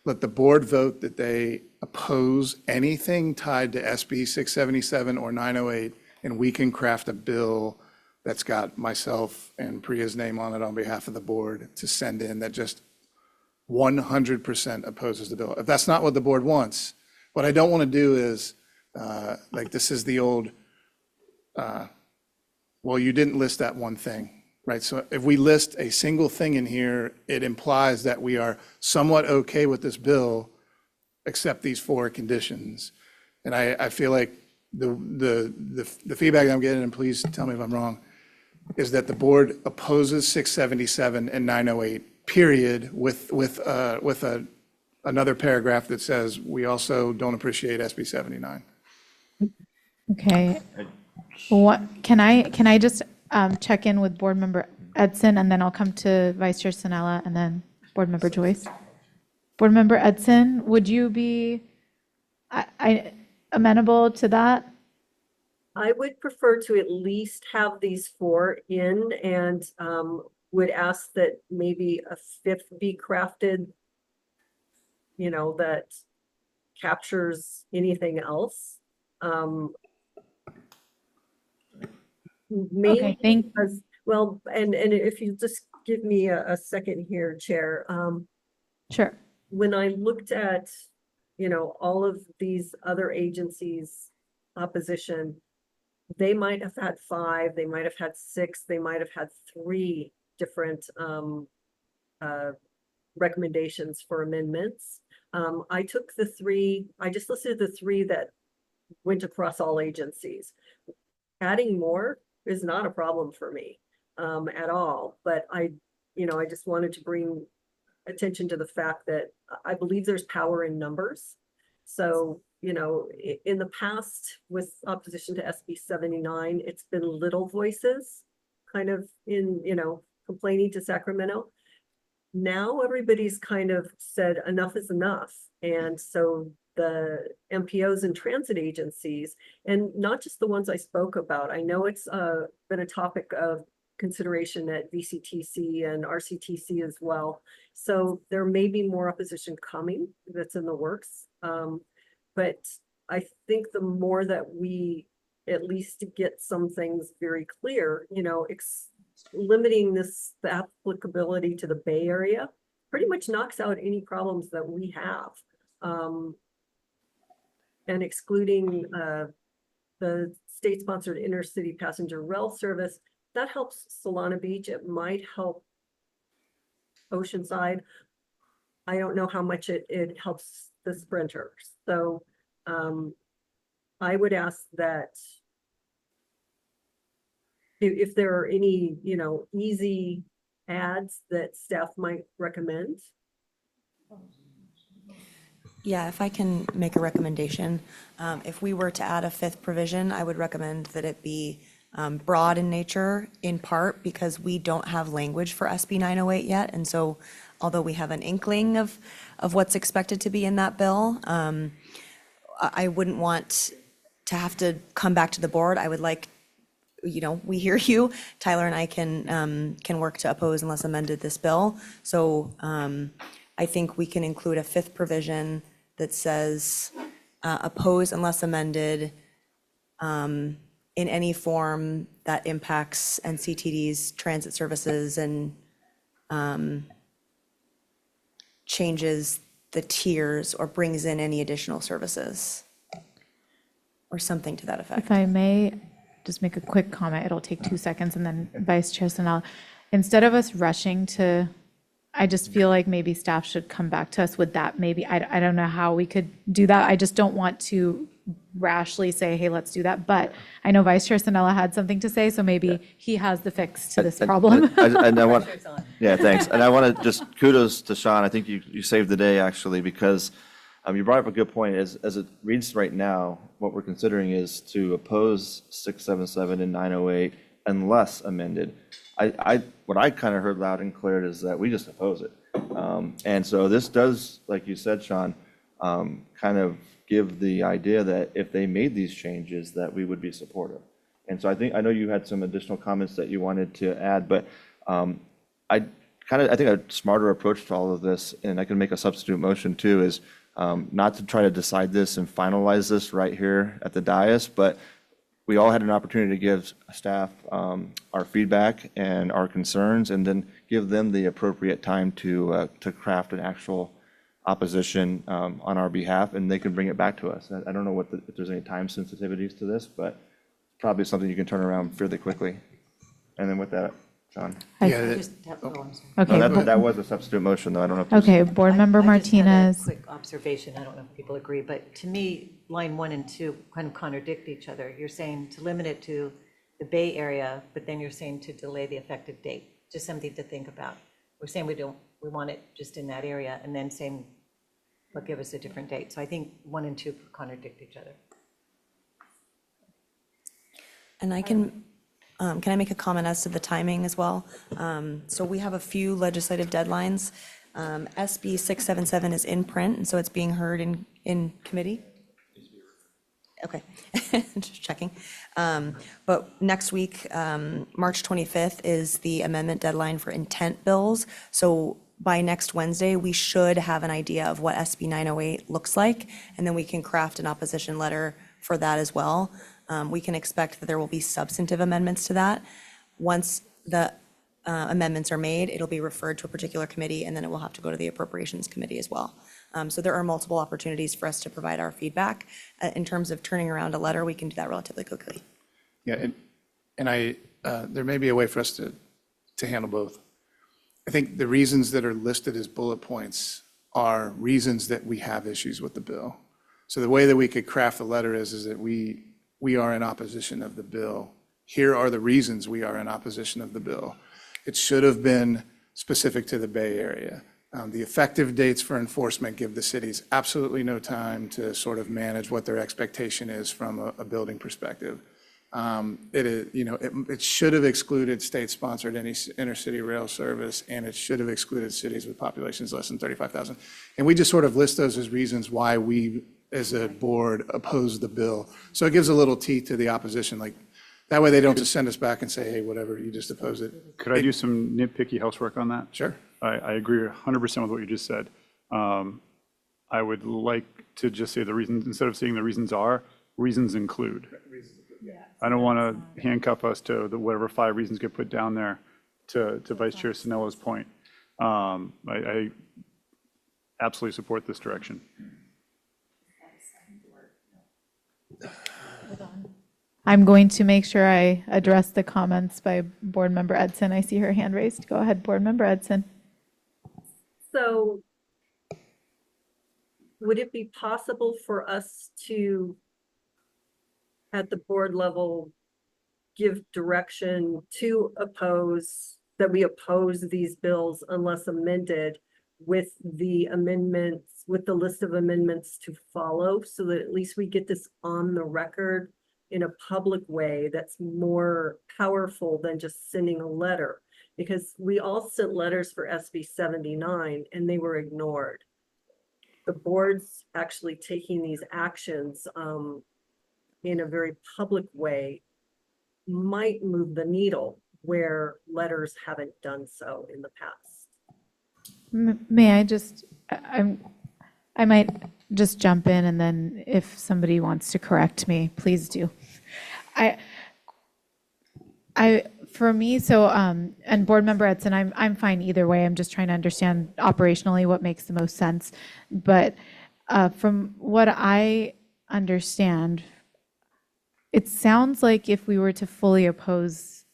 the board vote that they oppose anything tied to SB 677 or 908, and we can craft a bill that's got myself and Priya's name on it on behalf of the board to send in that just 100% opposes the bill. If that's not what the board wants, what I don't want to do is, like, this is the old, well, you didn't list that one thing, right? So if we list a single thing in here, it implies that we are somewhat okay with this bill, except these 4 conditions. And I feel like the feedback I'm getting, and please tell me if I'm wrong, is that the board opposes 677 and 908, period, with another paragraph that says, we also don't appreciate SB 79. Okay. What, can I just check in with Board Member Edson, and then I'll come to Vice Chair Sinella and then Board Member Joyce? Board Member Edson, would you be amenable to that? I would prefer to at least have these 4 in, and would ask that maybe a 5th be crafted, you know, that captures anything else. Okay, Mainly because, well, and if you just give me a second here, Chair. Sure. When I looked at, you know, all of these other agencies' opposition, they might have had 5, they might have had 6, they might have had 3 different recommendations for amendments. I took the 3, I just listed the 3 that went across all agencies. Adding more is not a problem for me at all, but I just wanted to bring attention to the fact that I believe there's power in numbers. So, you know, in the past with opposition to SB 79, it's been little voices kind of in, you know, complaining to Sacramento. Now everybody's kind of said enough is enough. And so the MPOs and transit agencies, and not just the ones I spoke about, I know it's been a topic of consideration at VCTC and RCTC as well. So there may be more opposition coming that's in the works. But I think the more that we at least get some things very clear, you know, limiting the applicability to the Bay Area pretty much knocks out any problems that we have. And excluding the state-sponsored intercity passenger rail service, that helps Solana Beach. It might help Oceanside. I don't know how much it helps the sprinters. So I would ask that if there are any, you know, easy adds that staff might recommend. Yeah, if I can make a recommendation, if we were to add a 5th provision, I would recommend that it be broad in nature, in part because we don't have language for SB 908 yet. And so although we have an inkling of what's expected to be in that bill, I wouldn't want to have to come back to the board. I would like, you know, we hear you. Tyler and I can work to oppose unless amended this bill. So I think we can include a 5th provision that says oppose unless amended in any form that impacts NCTD's transit services and changes the tiers or brings in any additional services or something to that effect. If I may just make a quick comment, it'll take 2 seconds, and then Vice Chair Sinal, instead of us rushing to, I just feel like maybe staff should come back to us with that. Maybe, I don't know how we could do that. I just don't want to rashly say, hey, let's do that. But I know Vice Chair Sinella had something to say, so maybe he has the fix to this problem. And I want, yeah, thanks. And I want to just kudos to Sean. I think you saved the day, actually, because you brought up a good point. As it reads right now, what we're considering is to oppose 677 and 908 unless amended. What I kind of heard loud and clear is that we just oppose it. And so this does, like you said, Sean, kind of give the idea that if they made these changes, that we would be supportive. And so I know you had some additional comments that you wanted to add, but I think a smarter approach to all of this, and I can make a substitute motion too, is not to try to decide this and finalize this right here at the dais, but we all had an opportunity to give staff our feedback and our concerns, and then give them the appropriate time to craft an actual opposition on our behalf, and they can bring it back to us. I don't know if there's any time sensitivities to this, but probably something you can turn around fairly quickly. And then with that, John. I'm sorry. No, that was a substitute motion, though. I don't know if there's. Okay, Board Member I just had a Martinez. quick observation, I don't know if people agree, but to me, line 1 and 2 kind of contradict each other. You're saying to limit it to the Bay Area, but then you're saying to delay the effective date. Just something to think about. We're saying we want it just in that area, and then saying, but give us a different date. So I think 1 and 2 contradict each other. And can I make a comment as to the timing as well? So we have a few legislative deadlines. SB 677 is in print, and so it's being heard in committee. Okay, just checking. But next week, March 25th is the amendment deadline for intent bills. So by next Wednesday, we should have an idea of what SB 908 looks like, and then we can craft an opposition letter for that as well. We can expect that there will be substantive amendments to that. Once the amendments are made, it'll be referred to a particular committee, and then it will have to go to the Appropriations Committee as well. So there are multiple opportunities for us to provide our feedback. In terms of turning around a letter, we can do that relatively quickly. Yeah, and there may be a way for us to handle both. I think the reasons that are listed as bullet points are reasons that we have issues with the bill. So the way that we could craft the letter is that we are in opposition of the bill. Here are the reasons we are in opposition of the bill. It should have been specific to the Bay Area. The effective dates for enforcement give the cities absolutely no time to sort of manage what their expectation is from a building perspective. It should have excluded state-sponsored any intercity rail service, and it should have excluded cities with populations less than 35,000. And we just sort of list those as reasons why we, as a board, oppose the bill. So it gives a little teeth to the opposition, like, that way they don't just send us back and say, hey, whatever, you just oppose it. Could I do some nitpicky housework on that? Sure. I agree 100% with what you just said. I would like to just say the reasons, instead of saying the reasons are, reasons include. I don't want to handcuff us to whatever 5 reasons get put down there, to Vice Chair Sinella's point. I absolutely support this direction. I'm going to make sure I address the comments by Board Member Edson. I see her hand raised. Go ahead, Board Member Edson. So would it be possible for us to, at the board level, give direction to oppose, that we oppose these bills unless amended with the amendments, with the list of amendments to follow, so that at least we get this on the record in a public way that's more powerful than just sending a letter? Because we all sent letters for SB 79 and they were ignored. The board's actually taking these actions in a very public way might move the needle where letters haven't done so in the past. May I just, I might just jump in, and then if somebody wants to correct me, please do. For me, so, and Board Member Edson, I'm fine either way. I'm just trying to understand operationally what makes the most sense. But from what I understand, it sounds like if we were to fully oppose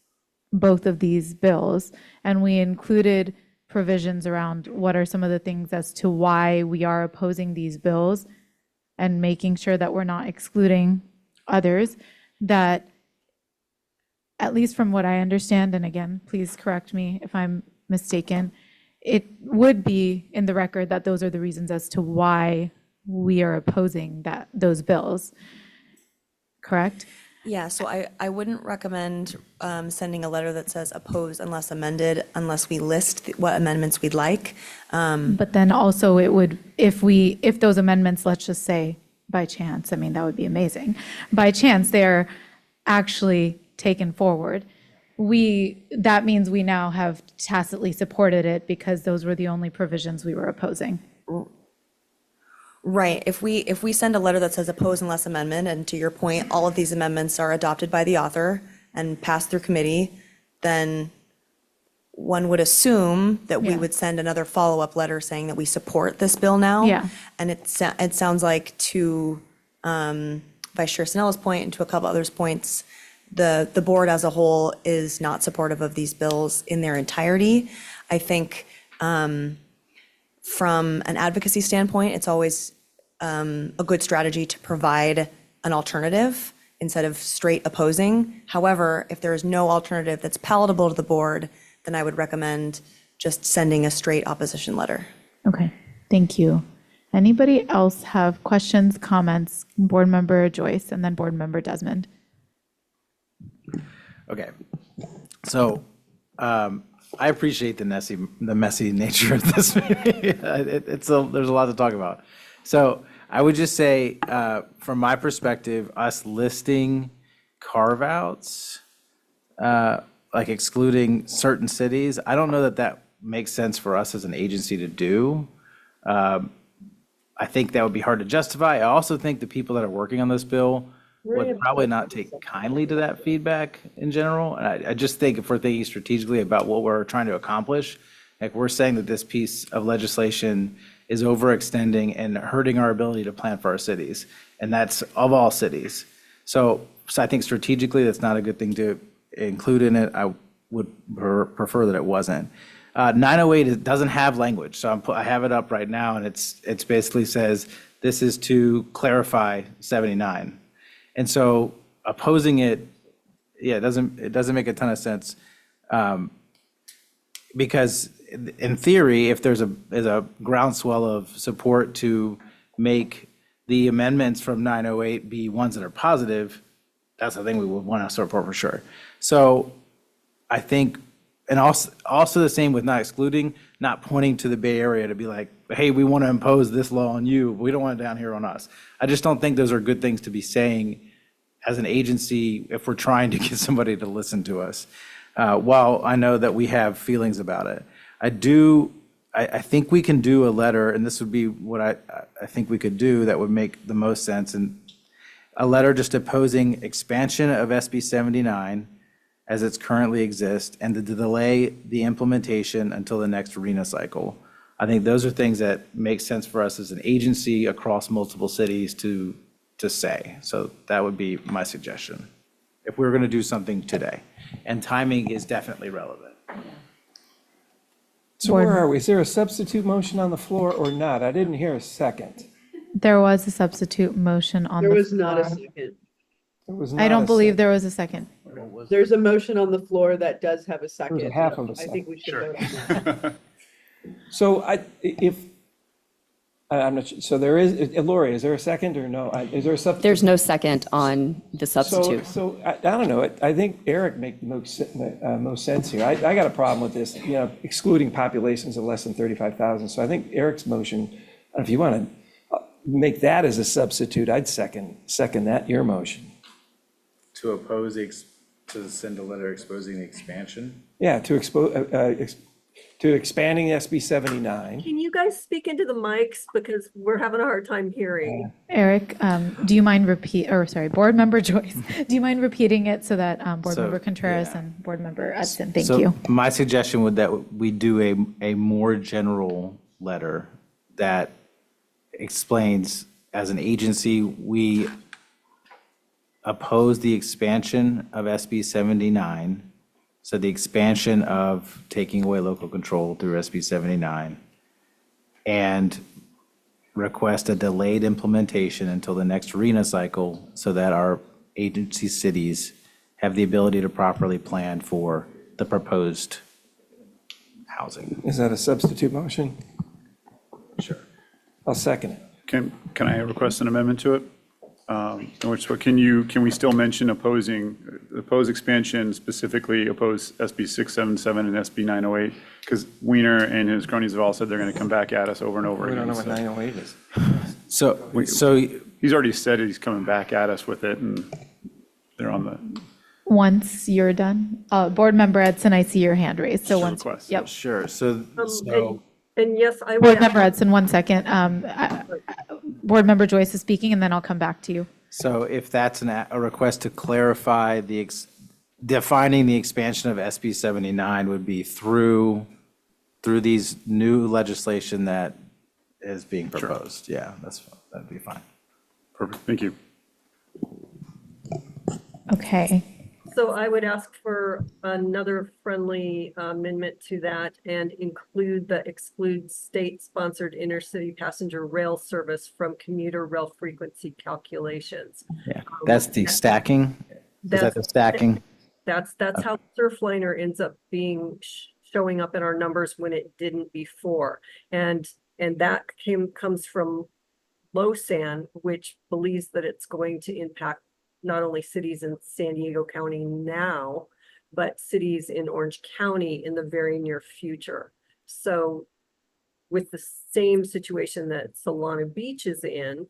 both of these bills, and we included provisions around what are some of the things as to why we are opposing these bills, and making sure that we're not excluding others, that at least from what I understand, and again, please correct me if I'm mistaken, it would be in the record that those are the reasons as to why we are opposing those bills, correct? Yeah, so I wouldn't recommend sending a letter that says oppose unless amended, unless we list what amendments we'd like. But then also it would, if those amendments, let's just say by chance, I mean, that would be amazing. By chance, they're actually taken forward. That means we now have tacitly supported it because those were the only provisions we were opposing. Right, if we send a letter that says oppose unless amendment, and to your point, all of these amendments are adopted by the author and passed through committee, then one would assume that we Yeah. would send another follow-up letter saying that we support this bill now. Yeah. And it sounds like to Vice Chair Sinella's point and to a couple others' points, the board as a whole is not supportive of these bills in their entirety. I think from an advocacy standpoint, it's always a good strategy to provide an alternative instead of straight opposing. However, if there is no alternative that's palatable to the board, then I would recommend just sending a straight opposition letter. Okay, thank you. Anybody else have questions, comments? Board Member Joyce and then Board Member Desmond. Okay. So I appreciate the messy nature of this meeting. There's a lot to talk about. So I would just say, from my perspective, us listing carve-outs, like excluding certain cities, I don't know that that makes sense for us as an agency to do. I think that would be hard to justify. I also think the people that are working on this bill would probably not take kindly to that feedback in general. And I just think if we're thinking strategically about what we're trying to accomplish, like we're saying that this piece of legislation is overextending and hurting our ability to plan for our cities. And that's of all cities. So I think strategically, that's not a good thing to include in it. I would prefer that it wasn't. 908, it doesn't have language. So I have it up right now, and it's basically says, this is to clarify 79. And so opposing it, yeah, it doesn't make a ton of sense. Because in theory, if there's a groundswell of support to make the amendments from 908 be ones that are positive, that's the thing we would want to support for sure. So I think, and also the same with not excluding, not pointing to the Bay Area to be like, hey, we want to impose this law on you, but we don't want it down here on us. I just don't think those are good things to be saying as an agency if we're trying to get somebody to listen to us. While I know that we have feelings about it, I think we can do a letter, and this would be what I think we could do that would make the most sense, and a letter just opposing expansion of SB 79 as it's currently exists, and to delay the implementation until the next arena cycle. I think those are things that make sense for us as an agency across multiple cities to say. So that would be my suggestion, if we were going to do something today. And timing is definitely relevant. So where are we? Is there a substitute motion on the floor or not? I didn't hear a second. There was a substitute motion on the There floor. was not a second. There was I not don't a believe second. there was a second. There's a motion on the floor that does have a second. half of a I think we should vote on that. So I'm not sure, so there is, Lori, is there a second or no? Is there a substitute? There's no second on the substitute. So I don't know, I think Eric makes most sense here. I got a problem with this, excluding populations of less than 35,000. So I think Eric's motion, if you want to make that as a substitute, I'd second that, your motion. To oppose, to send a letter exposing the expansion? Yeah, to expanding SB 79. Can you guys speak into the mics because we're having a hard time hearing? Eric, do you mind Board Member Joyce, do you mind repeating it so that Board So, Member Contreras yeah. and Board Member Edson, thank So you. my suggestion would that we do a more general letter that explains, as an agency, we oppose the expansion of SB 79. So the expansion of taking away local control through SB 79, and request a delayed implementation until the next arena cycle so that our agency cities have the ability to properly plan for the proposed housing. Is that a substitute motion? Sure. I'll second it. Can I request an amendment to it? In which, can we still mention oppose expansion, specifically oppose SB 677 and SB 908? Because Wiener and his cronies have all said they're going to come back at us over and over We again. don't know what so- 908 is. So He's already said he's coming back at us with it, and they're on the Once you're done, Board Member Edson, I see your hand raised, so once, request. yep. sure, so And yes, I would. Board Member Edson, 1 second. Board Member Joyce is speaking, and then I'll come back to you. So if that's a request to clarify defining the expansion of SB 79 would be through these new legislation that is being proposed. Yeah, that'd be fine. Perfect, thank you. Okay. So I would ask for another friendly amendment to that and exclude state-sponsored intercity passenger rail service from commuter rail frequency calculations. Yeah, that's the stacking. Is that the stacking? That's how Surfliner ends up showing up in our numbers when it didn't before. And that comes from LoSAN, which believes that it's going to impact not only cities in San Diego County now, but cities in Orange County in the very near future. So with the same situation that Solana Beach is in,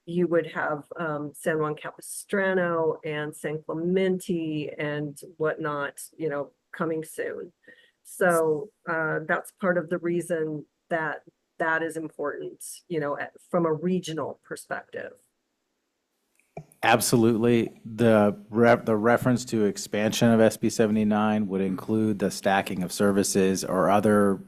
you would have San Juan Capistrano and San Clemente and whatnot, coming soon. So that's part of the reason that is important, from a regional perspective. Absolutely. The reference to expansion of SB 79 would include the stacking of services or other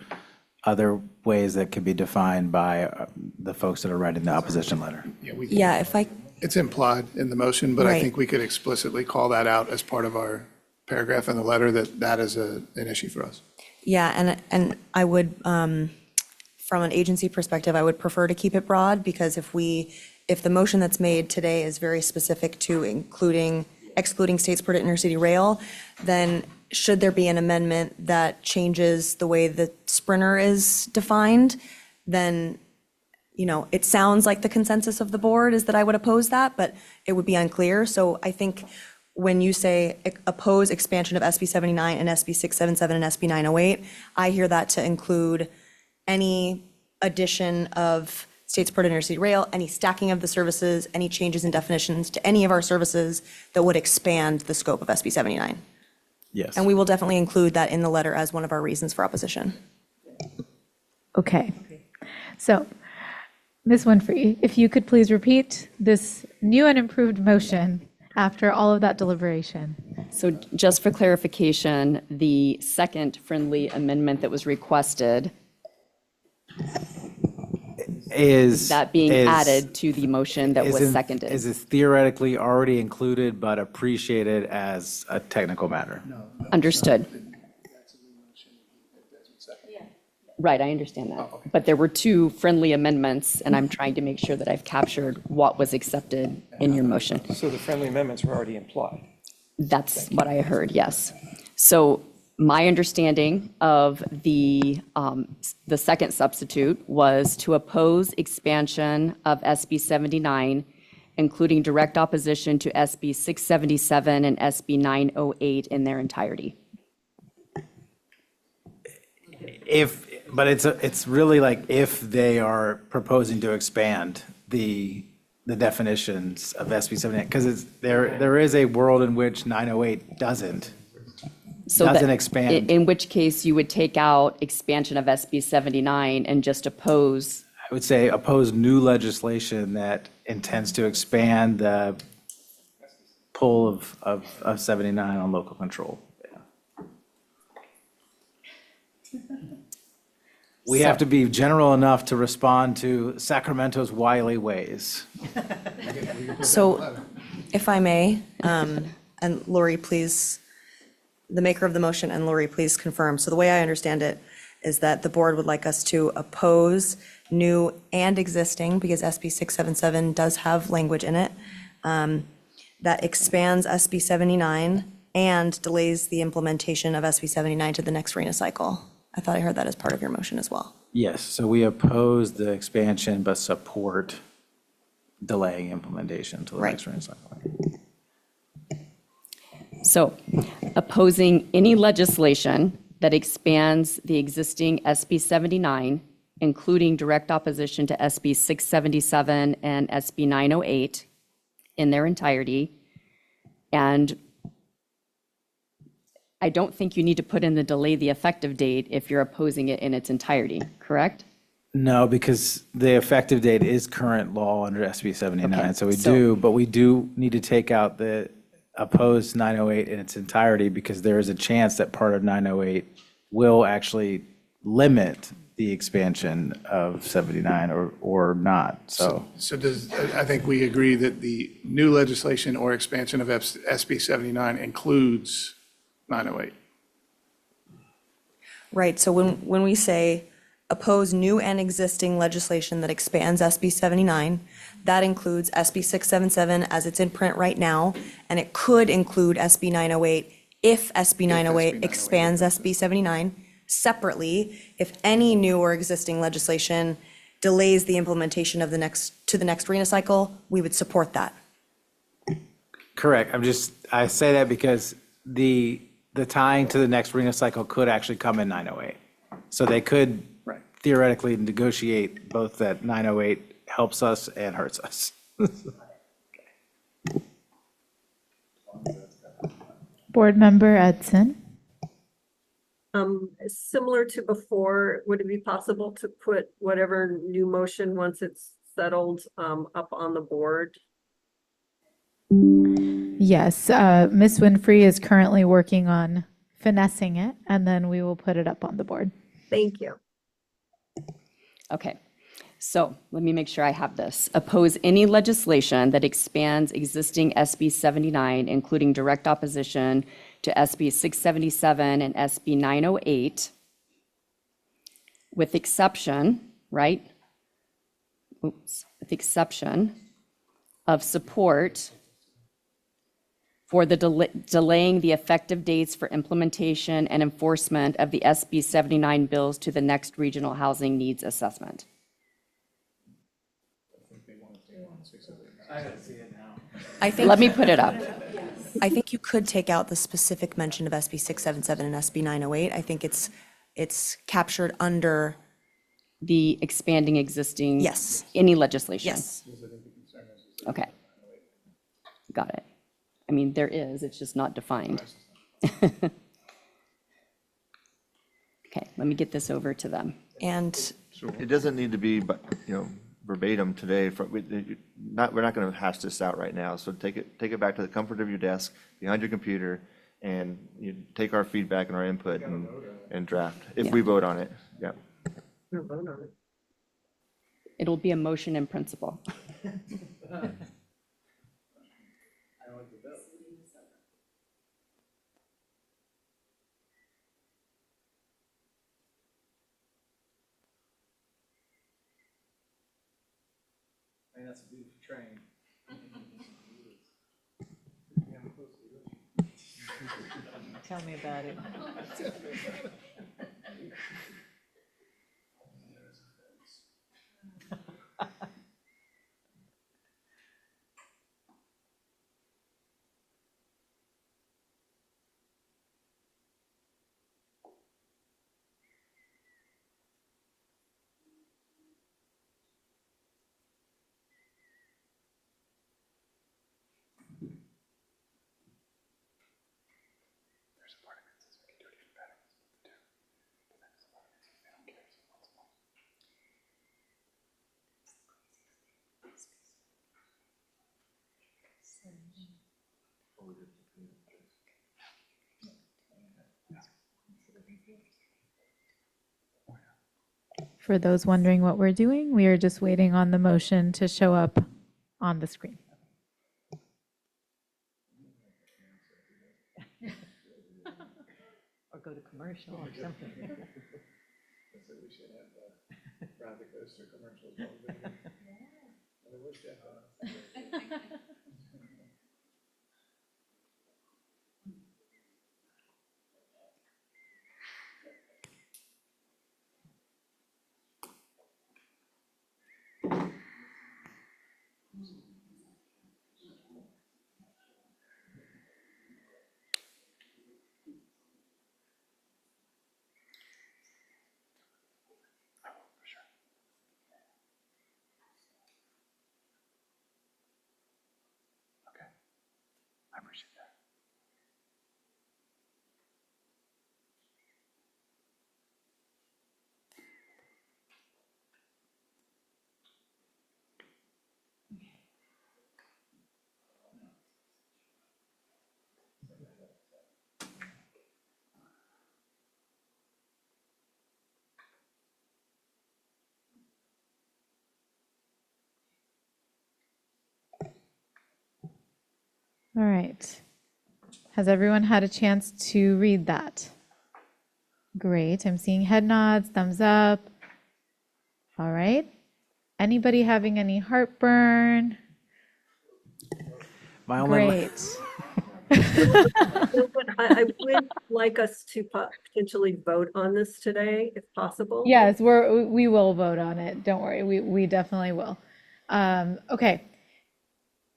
ways that could be defined by the folks that are writing the opposition letter. Yeah, if I, It's implied in the motion, but I Right. think we could explicitly call that out as part of our paragraph in the letter that is an issue for us. yeah, and I would, from an agency perspective, I would prefer to keep it broad, because if the motion that's made today is very specific to excluding state-supported intercity rail, then should there be an amendment that changes the way the sprinter is defined, then, it sounds like the consensus of the board is that I would oppose that, but it would be unclear. So I think when you say oppose expansion of SB 79 and SB 677 and SB 908, I hear that to include any addition of state-supported intercity rail, any stacking of the services, any changes in definitions to any of our services that would expand the scope of SB 79. Yes. And we will definitely include that in the letter as one of our reasons for opposition. Okay. So, Ms. Winfrey, if you could please repeat this new and improved motion after all of that deliberation. So just for clarification, the second friendly amendment that was requested, Is that being is- added to the motion that was seconded. Is it theoretically already included but appreciated as a technical matter? Understood. Right, I understand that. But there were two friendly amendments, and I'm trying to make sure that I've captured what was accepted in your motion. So the friendly amendments were already implied. That's what I heard, yes. So my understanding of the second substitute was to oppose expansion of SB 79, including direct opposition to SB 677 and SB 908 in their entirety. But it's really like if they are proposing to expand the definitions of SB 79, because there is a world in which 908 doesn't expand. In which case you would take out expansion of SB 79 and just oppose. I would say oppose new legislation that intends to expand the pull of 79 on local control. We have to be general enough to respond to Sacramento's wily ways. So if I may, and Lori, please, the maker of the motion, and Lori, please confirm. So the way I understand it is that the board would like us to oppose new and existing, because SB 677 does have language in it, that expands SB 79 and delays the implementation of SB 79 to the next RENA cycle. I thought I heard that as part of your motion as well. Yes, so we oppose the expansion but support delaying implementation until the Right. next RENA cycle. So opposing any legislation that expands the existing SB 79, including direct opposition to SB 677 and SB 908 in their entirety. And I don't think you need to put in the delay the effective date if you're opposing it in its entirety, correct? No, because the effective date is current law under SB 79. Okay, So so- but we do need to take out the opposed 908 in its entirety because there is a chance that part of 908 will actually limit the expansion of 79 or not, so. So I think we agree that the new legislation or expansion of SB 79 includes 908. Right, so when we say oppose new and existing legislation that expands SB 79, that includes SB 677 as it's in print right now, and it could include SB 908 if SB 908 expands SB 79. Separately, if any new or existing legislation delays the implementation of the next RENA cycle, we would support that. Correct. I say that because the tying to the next RENA cycle could actually come in 908. So they could theoretically negotiate both that 908 helps us and hurts us. Board Member Edson. Similar to before, would it be possible to put whatever new motion, once it's settled, up on the board? Yes, Ms. Winfrey is currently working on finessing it, and then we will put it up on the board. Thank you. Okay, so let me make sure I have this. Oppose any legislation that expands existing SB 79, including direct opposition to SB 677 and SB 908, with exception, right? With exception of support for the delaying the effective dates for implementation and enforcement of the SB 79 bills to the next regional housing needs assessment. I think, Let me put it up. I think you could take out the specific mention of SB 677 and SB 908. I think it's captured under, The expanding existing. Yes. Any legislation. yes. Okay. Got it. I mean, there is, it's just not defined. Okay, let me get this over to them. And It doesn't need to be, but, verbatim today. We're not going to hash this out right now. So take it back to the comfort of your desk, behind your computer, and you take our feedback and our input and draft, if we vote on it. Yeah. No vote on it. It'll be a motion in principle. That's a beautiful train. Tell me about it. For those wondering what we're doing, we are just waiting on the motion to show up on the screen. Or go to commercial or something. All right. Has everyone had a chance to read that? Great. I'm seeing head nods, thumbs up. All right. Anybody having any heartburn? My only, Great. I would like us to potentially vote on this today, if possible. Yes, we will vote on it. Don't worry. We definitely will. Okay.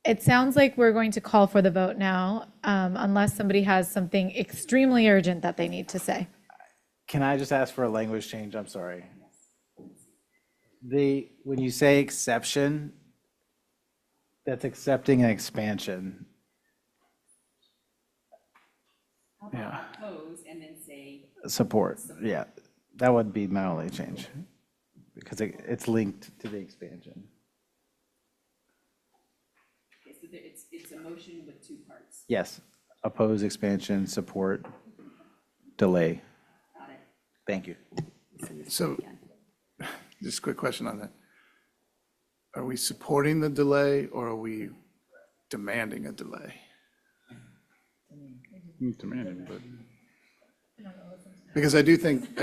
It sounds like we're going to call for the vote now, unless somebody has something extremely urgent that they need to say. can I just ask for a language change? I'm sorry. When you say exception, that's accepting an expansion. Yeah. Oppose and then say. Support, yeah. That would be my only change, because it's linked to the expansion. Okay, so it's a motion with two parts. Yes, oppose expansion, support, delay. Got it. Thank you. So, just a quick question on that. Are we supporting the delay or are we demanding a delay? Demanding, but. Because I do think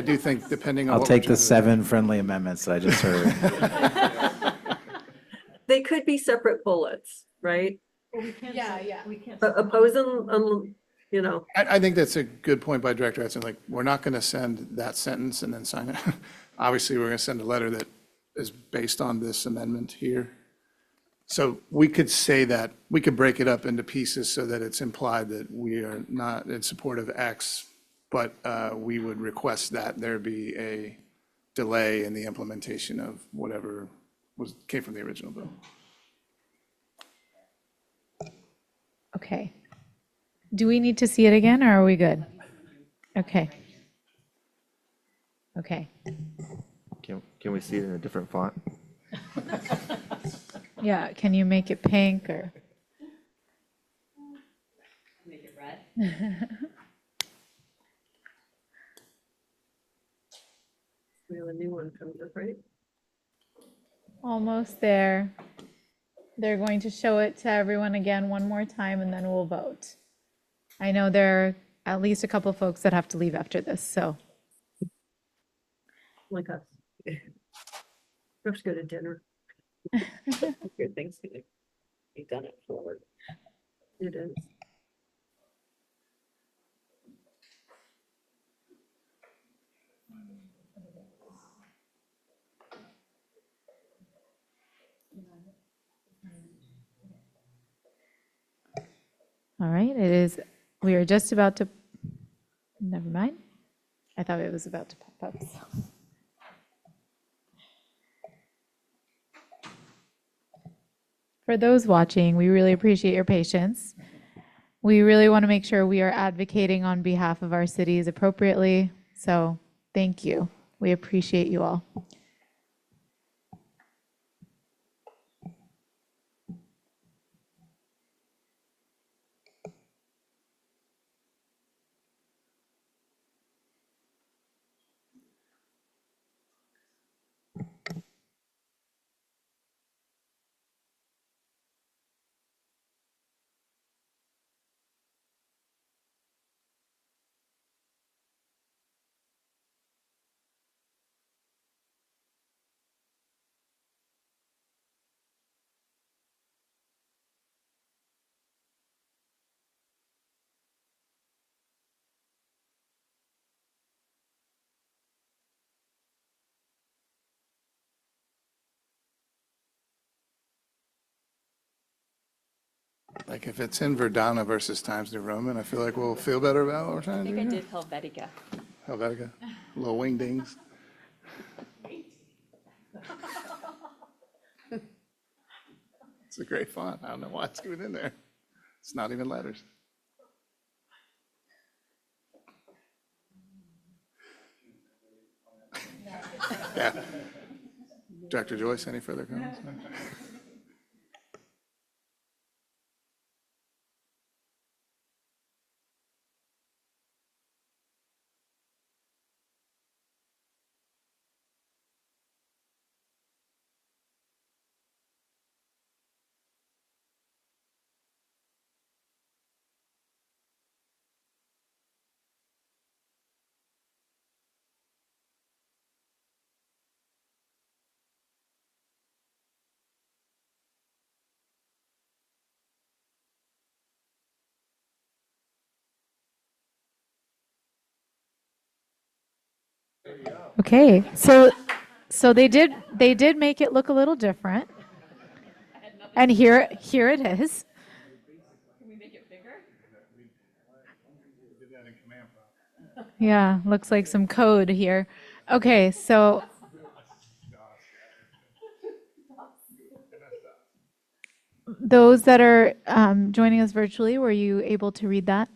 depending on I'll what we're take the trying to- 7 friendly amendments that I just heard. They could be separate bullets, right? Yeah. We can't. Oppose them, you know, I think that's a good point by Director Edson. Like, we're not going to send that sentence and then sign it. Obviously, we're going to send a letter that is based on this amendment here. So we could say that, we could break it up into pieces so that it's implied that we are not in support of X, but we would request that there be a delay in the implementation of whatever came from the original bill. Okay. Do we need to see it again, or are we good? Okay. Okay. Can we see it in a different font? Yeah, can you make it pink or? Make it red. we have a new one coming up, right? Almost there. They're going to show it to everyone again one more time, and then we'll vote. I know there are at least a couple folks that have to leave after this, so. Like us. We have to go to dinner. Good things to do. We've done it forward. It is. All right, we are just about to, never mind. I thought it was about to pop up. So. For those watching, we really appreciate your patience. We really want to make sure we are advocating on behalf of our cities appropriately. So thank you. We appreciate you all. Like, if it's in Verdana versus Times New Roman, I feel like we'll feel better about what we're I trying to think do I here. did Helvetica. Helvetica, little wingdings. It's a great font. I don't know why it's going in there. It's not even letters. Yeah. Dr. Joyce, any further comments? Okay, so they did make it look a little different. And here it is. Yeah, looks like some code here. Okay, so those that are joining us virtually, were you able to read that?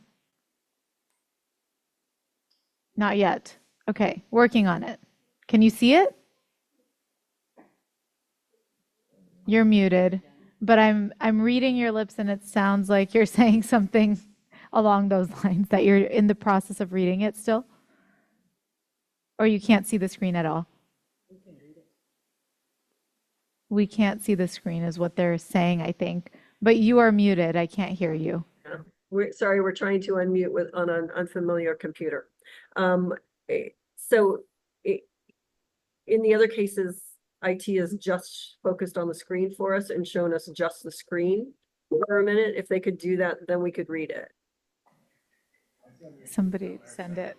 Not yet. Okay, working on it. Can you see it? You're muted, but I'm reading your lips and it sounds like you're saying something along those lines, that you're in the process of reading it still? Or you can't see the screen at all? We can't see the screen is what they're saying, I think. But you are muted. I can't hear you. Sorry, we're trying to unmute on an unfamiliar computer. So in the other cases, IT is just focused on the screen for us and shown us just the screen for a minute. If they could do that, then we could read it. Somebody send it.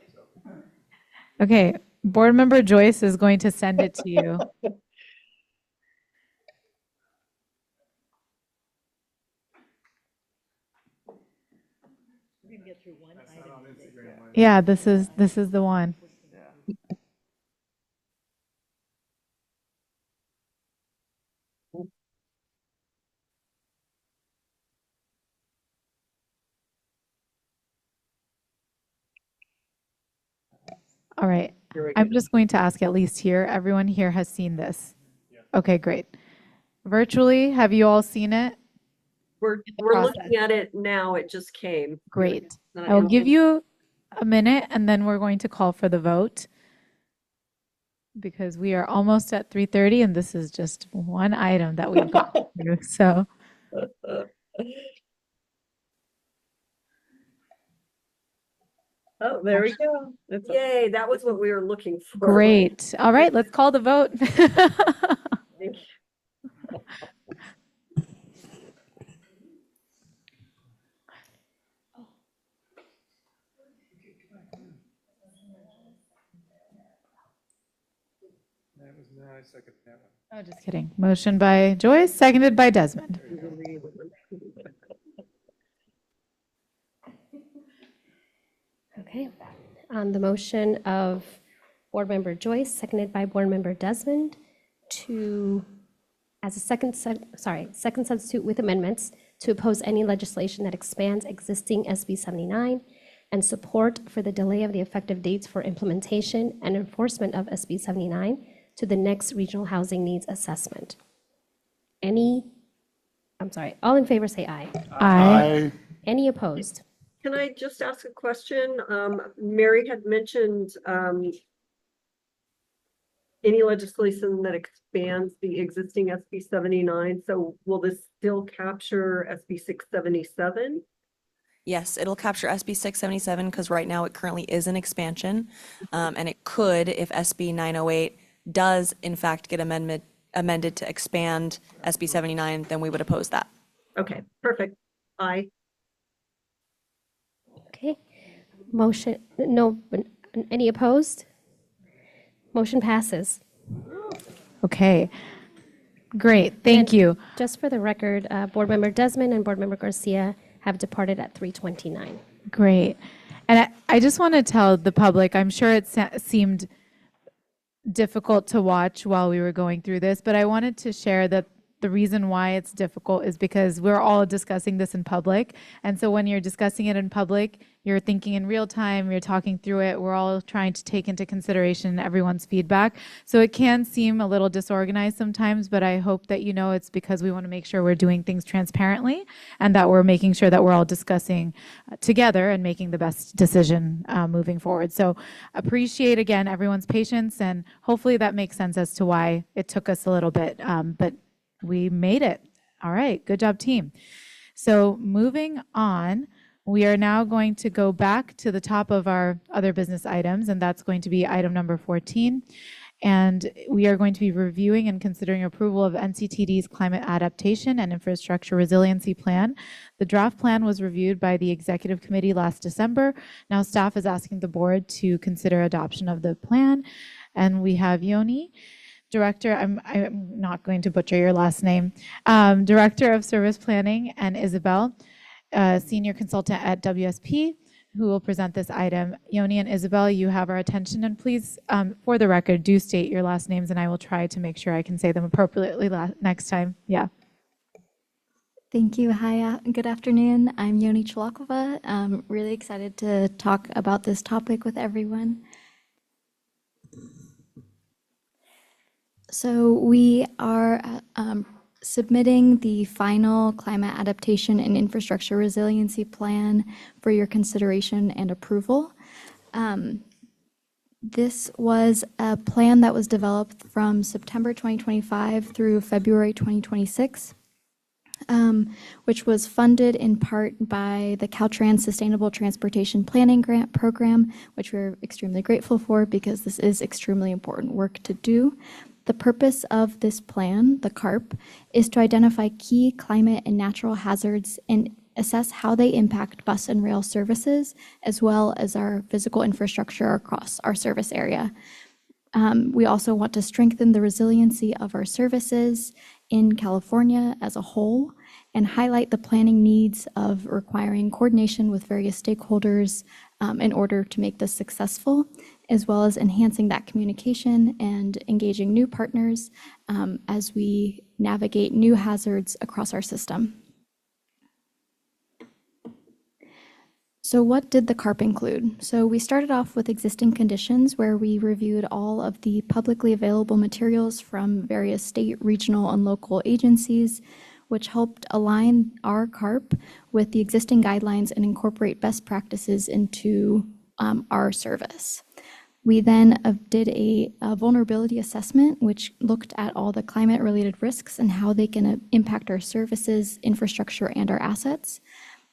Okay, Board Member Joyce is going to send it to you. Yeah, this is the one. All right. I'm just going to ask at least here, everyone here has seen this. Okay, great. Virtually, have you all seen it? We're looking at it now. It just came. Great. I will give you a minute and then we're going to call for the vote because we are almost at 3:30 and this is just one item that we've got through. So Oh, there we go. Yay, that was what we were looking for. great. All right, let's call the vote. That was nice. I could have it. Oh, just kidding. Motion by Joyce, seconded by Desmond. Okay. On the motion of Board Member Joyce, seconded by Board Member Desmond, to, as a second substitute with amendments, to oppose any legislation that expands existing SB 79 and support for the delay of the effective dates for implementation and enforcement of SB 79 to the next regional housing needs assessment. All in favor say aye. Aye. Any opposed? Can I just ask a question? Mary had mentioned any legislation that expands the existing SB 79. So will this still capture SB 677? Yes, it'll capture SB 677 because right now it currently is an expansion. And it could, if SB 908 does in fact get amended to expand SB 79, then we would oppose that. Okay, perfect. Aye. Okay. Motion, no, any opposed? Motion passes. Okay. Great. Thank you. Just for the record, Board Member Desmond and Board Member Garcia have departed at 3:29. Great. And I just want to tell the public, I'm sure it seemed difficult to watch while we were going through this, but I wanted to share that the reason why it's difficult is because we're all discussing this in public. And so when you're discussing it in public, you're thinking in real time, you're talking through it. We're all trying to take into consideration everyone's feedback. So it can seem a little disorganized sometimes, but I hope that you know it's because we want to make sure we're doing things transparently and that we're making sure that we're all discussing together and making the best decision moving forward. So appreciate again everyone's patience, and hopefully that makes sense as to why it took us a little bit, but we made it. All right, good job, team. So moving on, we are now going to go back to the top of our other business items, and that's going to be item number 14. And we are going to be reviewing and considering approval of NCTD's Climate Adaptation and Infrastructure Resiliency Plan. The draft plan was reviewed by the Executive Committee last December. Now staff is asking the board to consider adoption of the plan. And we have Yoni, Director, I'm not going to butcher your last name, Director of Service Planning, and Isabel, Senior Consultant at WSP, who will present this item. Yoni and Isabel, you have our attention, and please, for the record, do state your last names, and I will try to make sure I can say them appropriately next time. Yeah. Thank you. Hi, good afternoon. I'm Yoni Chalakova. I'm really excited to talk about this topic with everyone. So we are submitting the final climate adaptation and infrastructure resiliency plan for your consideration and approval. This was a plan that was developed from September 2025 through February 2026, which was funded in part by the Caltrans Sustainable Transportation Planning Grant Program, which we're extremely grateful for because this is extremely important work to do. The purpose of this plan, the CARP, is to identify key climate and natural hazards and assess how they impact bus and rail services, as well as our physical infrastructure across our service area. We also want to strengthen the resiliency of our services in California as a whole and highlight the planning needs of requiring coordination with various stakeholders in order to make this successful, as well as enhancing that communication and engaging new partners as we navigate new hazards across our system. So what did the CARP include? So we started off with existing conditions where we reviewed all of the publicly available materials from various state, regional, and local agencies, which helped align our CARP with the existing guidelines and incorporate best practices into our service. We then did a vulnerability assessment, which looked at all the climate-related risks and how they can impact our services, infrastructure, and our assets.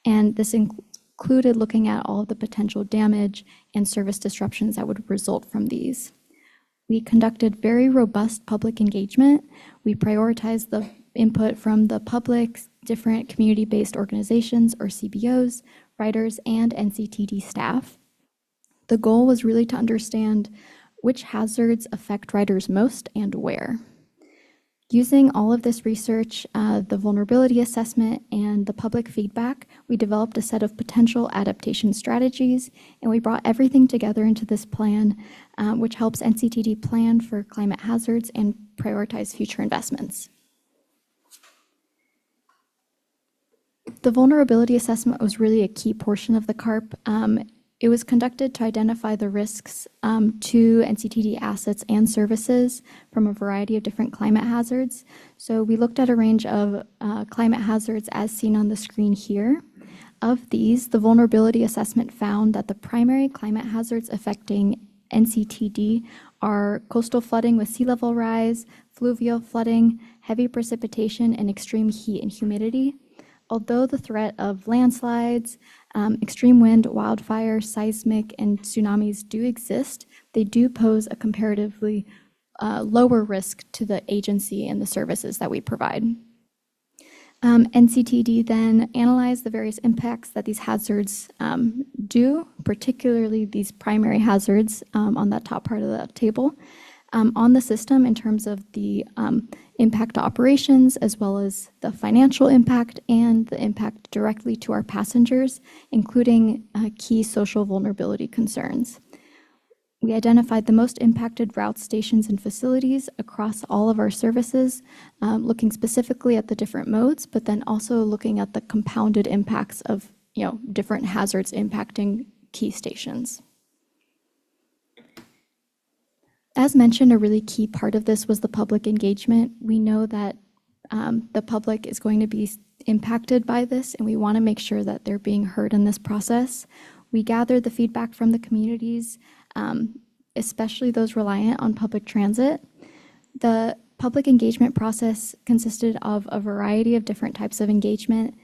And this included looking at all of the potential damage and service disruptions that would result from these. We conducted very robust public engagement. We prioritized the input from the public, different community-based organizations or CBOs, writers, and NCTD staff. The goal was really to understand which hazards affect riders most and where. Using all of this research, the vulnerability assessment, and the public feedback, we developed a set of potential adaptation strategies, and we brought everything together into this plan, which helps NCTD plan for climate hazards and prioritize future investments. The vulnerability assessment was really a key portion of the CARP. It was conducted to identify the risks to NCTD assets and services from a variety of different climate hazards. So we looked at a range of climate hazards as seen on the screen here. Of these, the vulnerability assessment found that the primary climate hazards affecting NCTD are coastal flooding with sea level rise, fluvial flooding, heavy precipitation, and extreme heat and humidity. Although the threat of landslides, extreme wind, wildfire, seismic, and tsunamis do exist, they do pose a comparatively lower risk to the agency and the services that we provide. NCTD then analyzed the various impacts that these hazards do, particularly these primary hazards on that top part of the table, on the system in terms of the impact to operations, as well as the financial impact and the impact directly to our passengers, including key social vulnerability concerns. We identified the most impacted routes, stations, and facilities across all of our services, looking specifically at the different modes, but then also looking at the compounded impacts of different hazards impacting key stations. As mentioned, a really key part of this was the public engagement. We know that the public is going to be impacted by this, and we want to make sure that they're being heard in this process. We gathered the feedback from the communities, especially those reliant on public transit. The public engagement process consisted of a variety of different types of engagement.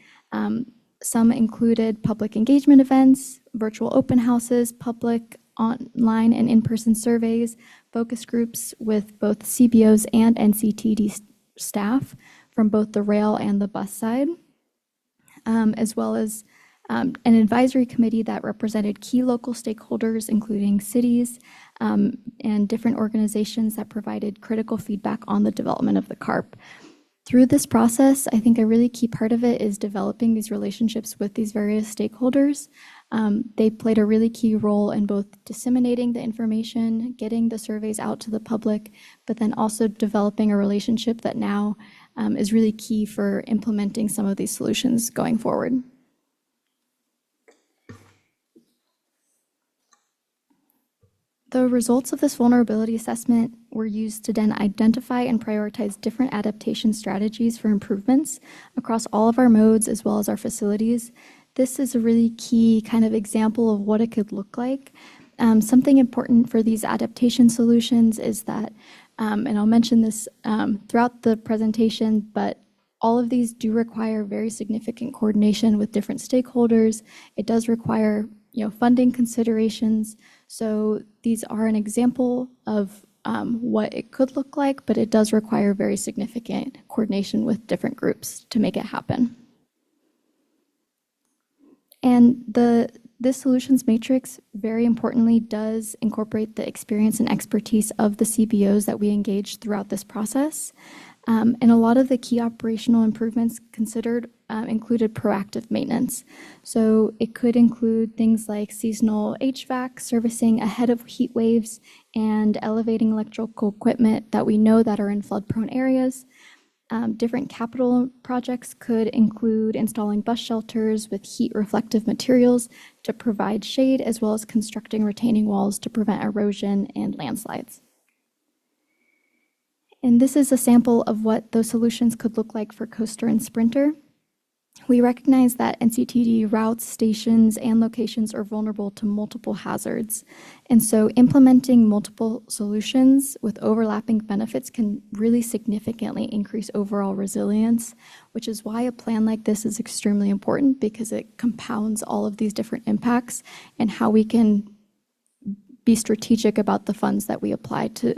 Some included public engagement events, virtual open houses, public online and in-person surveys, focus groups with both CBOs and NCTD staff from both the rail and the bus side, as well as an advisory committee that represented key local stakeholders, including cities, and different organizations that provided critical feedback on the development of the CARP. Through this process, I think a really key part of it is developing these relationships with these various stakeholders. They played a really key role in both disseminating the information, getting the surveys out to the public, but then also developing a relationship that now is really key for implementing some of these solutions going forward. The results of this vulnerability assessment were used to then identify and prioritize different adaptation strategies for improvements across all of our modes as well as our facilities. This is a really key kind of example of what it could look like. Something important for these adaptation solutions is that, and I'll mention this throughout the presentation, but all of these do require very significant coordination with different stakeholders. It does require funding considerations. So these are an example of what it could look like, but it does require very significant coordination with different groups to make it happen. And this solutions matrix, very importantly, does incorporate the experience and expertise of the CBOs that we engage throughout this process. And a lot of the key operational improvements considered included proactive maintenance. So it could include things like seasonal HVAC servicing ahead of heat waves and elevating electrical equipment that we know that are in flood-prone areas. Different capital projects could include installing bus shelters with heat-reflective materials to provide shade, as well as constructing retaining walls to prevent erosion and landslides. And this is a sample of what those solutions could look like for Coaster and Sprinter. We recognize that NCTD routes, stations, and locations are vulnerable to multiple hazards. And so implementing multiple solutions with overlapping benefits can really significantly increase overall resilience, which is why a plan like this is extremely important, because it compounds all of these different impacts and how we can be strategic about the funds that we apply to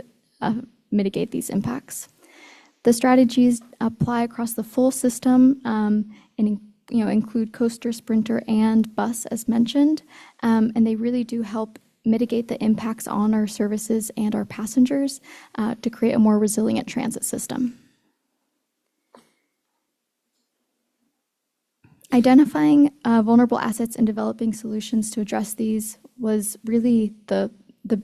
mitigate these impacts. The strategies apply across the full system and include Coaster, Sprinter, and Bus as mentioned, and they really do help mitigate the impacts on our services and our passengers to create a more resilient transit system. Identifying vulnerable assets and developing solutions to address these was really the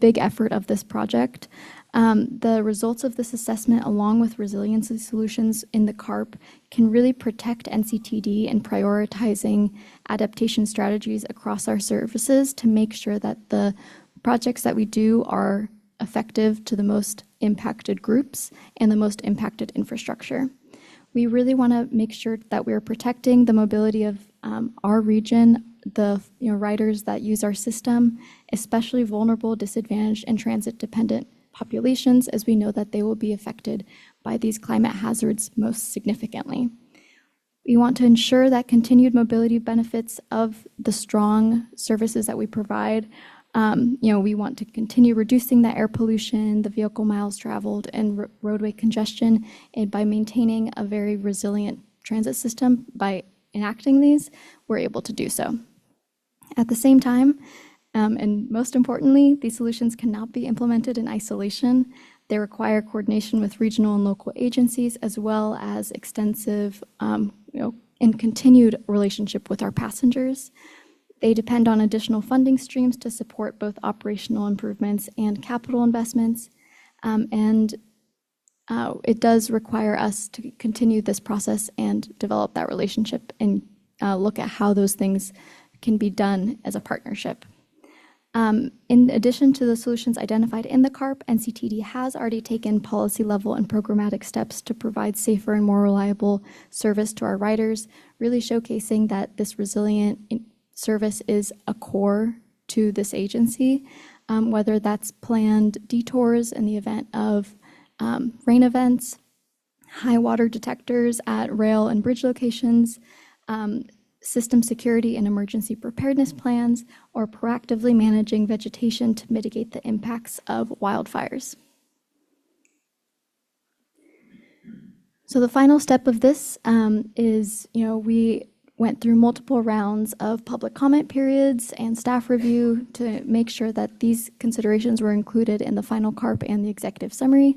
big effort of this project. The results of this assessment, along with resiliency solutions in the CARP, can really protect NCTD in prioritizing adaptation strategies across our services to make sure that the projects that we do are effective to the most impacted groups and the most impacted infrastructure. We really want to make sure that we're protecting the mobility of our region, the riders that use our system, especially vulnerable, disadvantaged, and transit-dependent populations, as we know that they will be affected by these climate hazards most significantly. We want to ensure that continued mobility benefits of the strong services that we provide. We want to continue reducing the air pollution, the vehicle miles traveled, and roadway congestion, and by maintaining a very resilient transit system. By enacting these, we're able to do so. At the same time, and most importantly, these solutions cannot be implemented in isolation. They require coordination with regional and local agencies, as well as extensive and continued relationship with our passengers. They depend on additional funding streams to support both operational improvements and capital investments. It does require us to continue this process and develop that relationship and look at how those things can be done as a partnership. In addition to the solutions identified in the CARP, NCTD has already taken policy level and programmatic steps to provide safer and more reliable service to our riders, really showcasing that this resilient service is a core to this agency, whether that's planned detours in the event of rain events, high water detectors at rail and bridge locations, system security and emergency preparedness plans, or proactively managing vegetation to mitigate the impacts of wildfires. So the final step of this is, we went through multiple rounds of public comment periods and staff review to make sure that these considerations were included in the final CARP and the executive summary.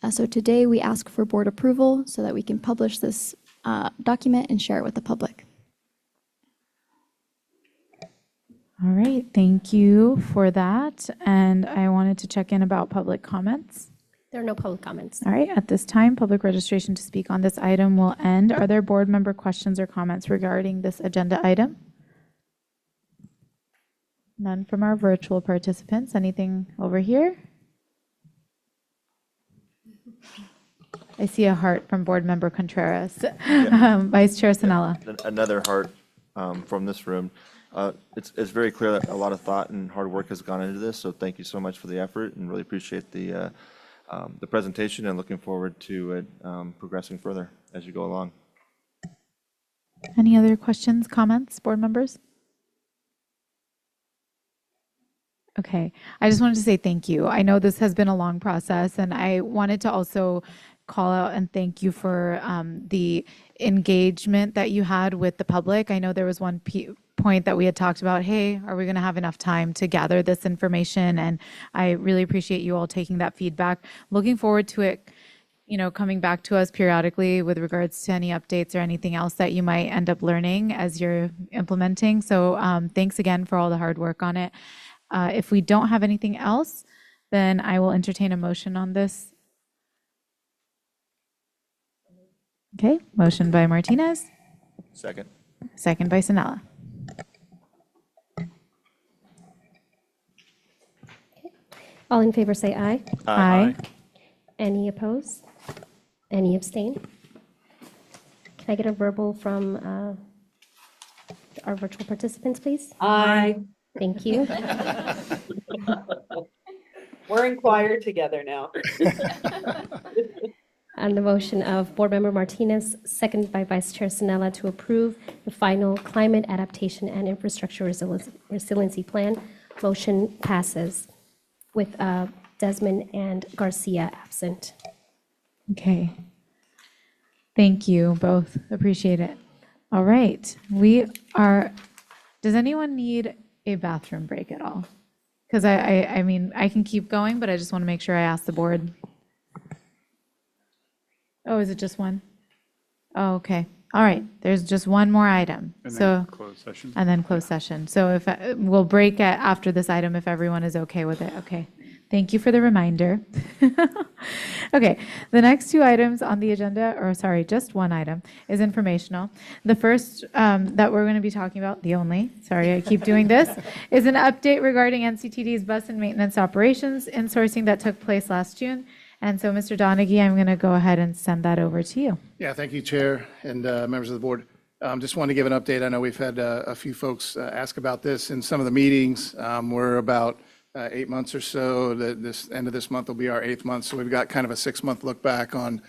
So today we ask for board approval so that we can publish this document and share it with the public. All right, thank you for that. And I wanted to check in about public comments. There are no public comments. All right, at this time, public registration to speak on this item will end. Are there board member questions or comments regarding this agenda item? None from our virtual participants. Anything over here? I see a heart from board member Contreras. Vice Chair Sinella. Another heart from this room. It's very clear that a lot of thought and hard work has gone into this, so thank you so much for the effort and really appreciate the presentation and looking forward to it progressing further as you go along. Any other questions, comments, board members? Okay, I just wanted to say thank you. I know this has been a long process, and I wanted to also call out and thank you for the engagement that you had with the public. I know there was one point that we had talked about, hey, are we going to have enough time to gather this information? And I really appreciate you all taking that feedback. Looking forward to it, coming back to us periodically with regards to any updates or anything else that you might end up learning as you're implementing. So thanks again for all the hard work on it. If we don't have anything else, then I will entertain a motion on this. Okay, motion by Martinez. Second. Second by Sinella. All in favor say aye. Aye. Any opposed? Any abstain? Can I get a verbal from our virtual participants, please? Aye. Thank you. We're in choir together now. On the motion of Board Member Martinez, seconded by Vice Chair Sinella, to approve the final Climate Adaptation and Infrastructure Resiliency Plan, motion passes with Desmond and Garcia absent. Okay. Thank you both. Appreciate it. All right. Does anyone need a bathroom break at all? Because I mean, I can keep going, but I just want to make sure I ask the board. Oh, is it just one? Oh, okay. All right. There's just one more item. And So, then closed session. and then closed session. So we'll break after this item if everyone is okay with it. Okay. Thank you for the reminder. Okay, the next two items on the agenda, or sorry, just one item, is informational. The first that we're going to be talking about, the only, sorry, I keep doing this, is an update regarding NCTD's bus and maintenance operations insourcing that took place last June. And so, Mr. Donaghy, I'm going to go ahead and send that over to you. Yeah, thank you, Chair and members of the board. Just wanted to give an update. I know we've had a few folks ask about this in some of the meetings. We're about 8 months or so. This end of this month will be our 8th month. So we've got kind of a 6-month look back on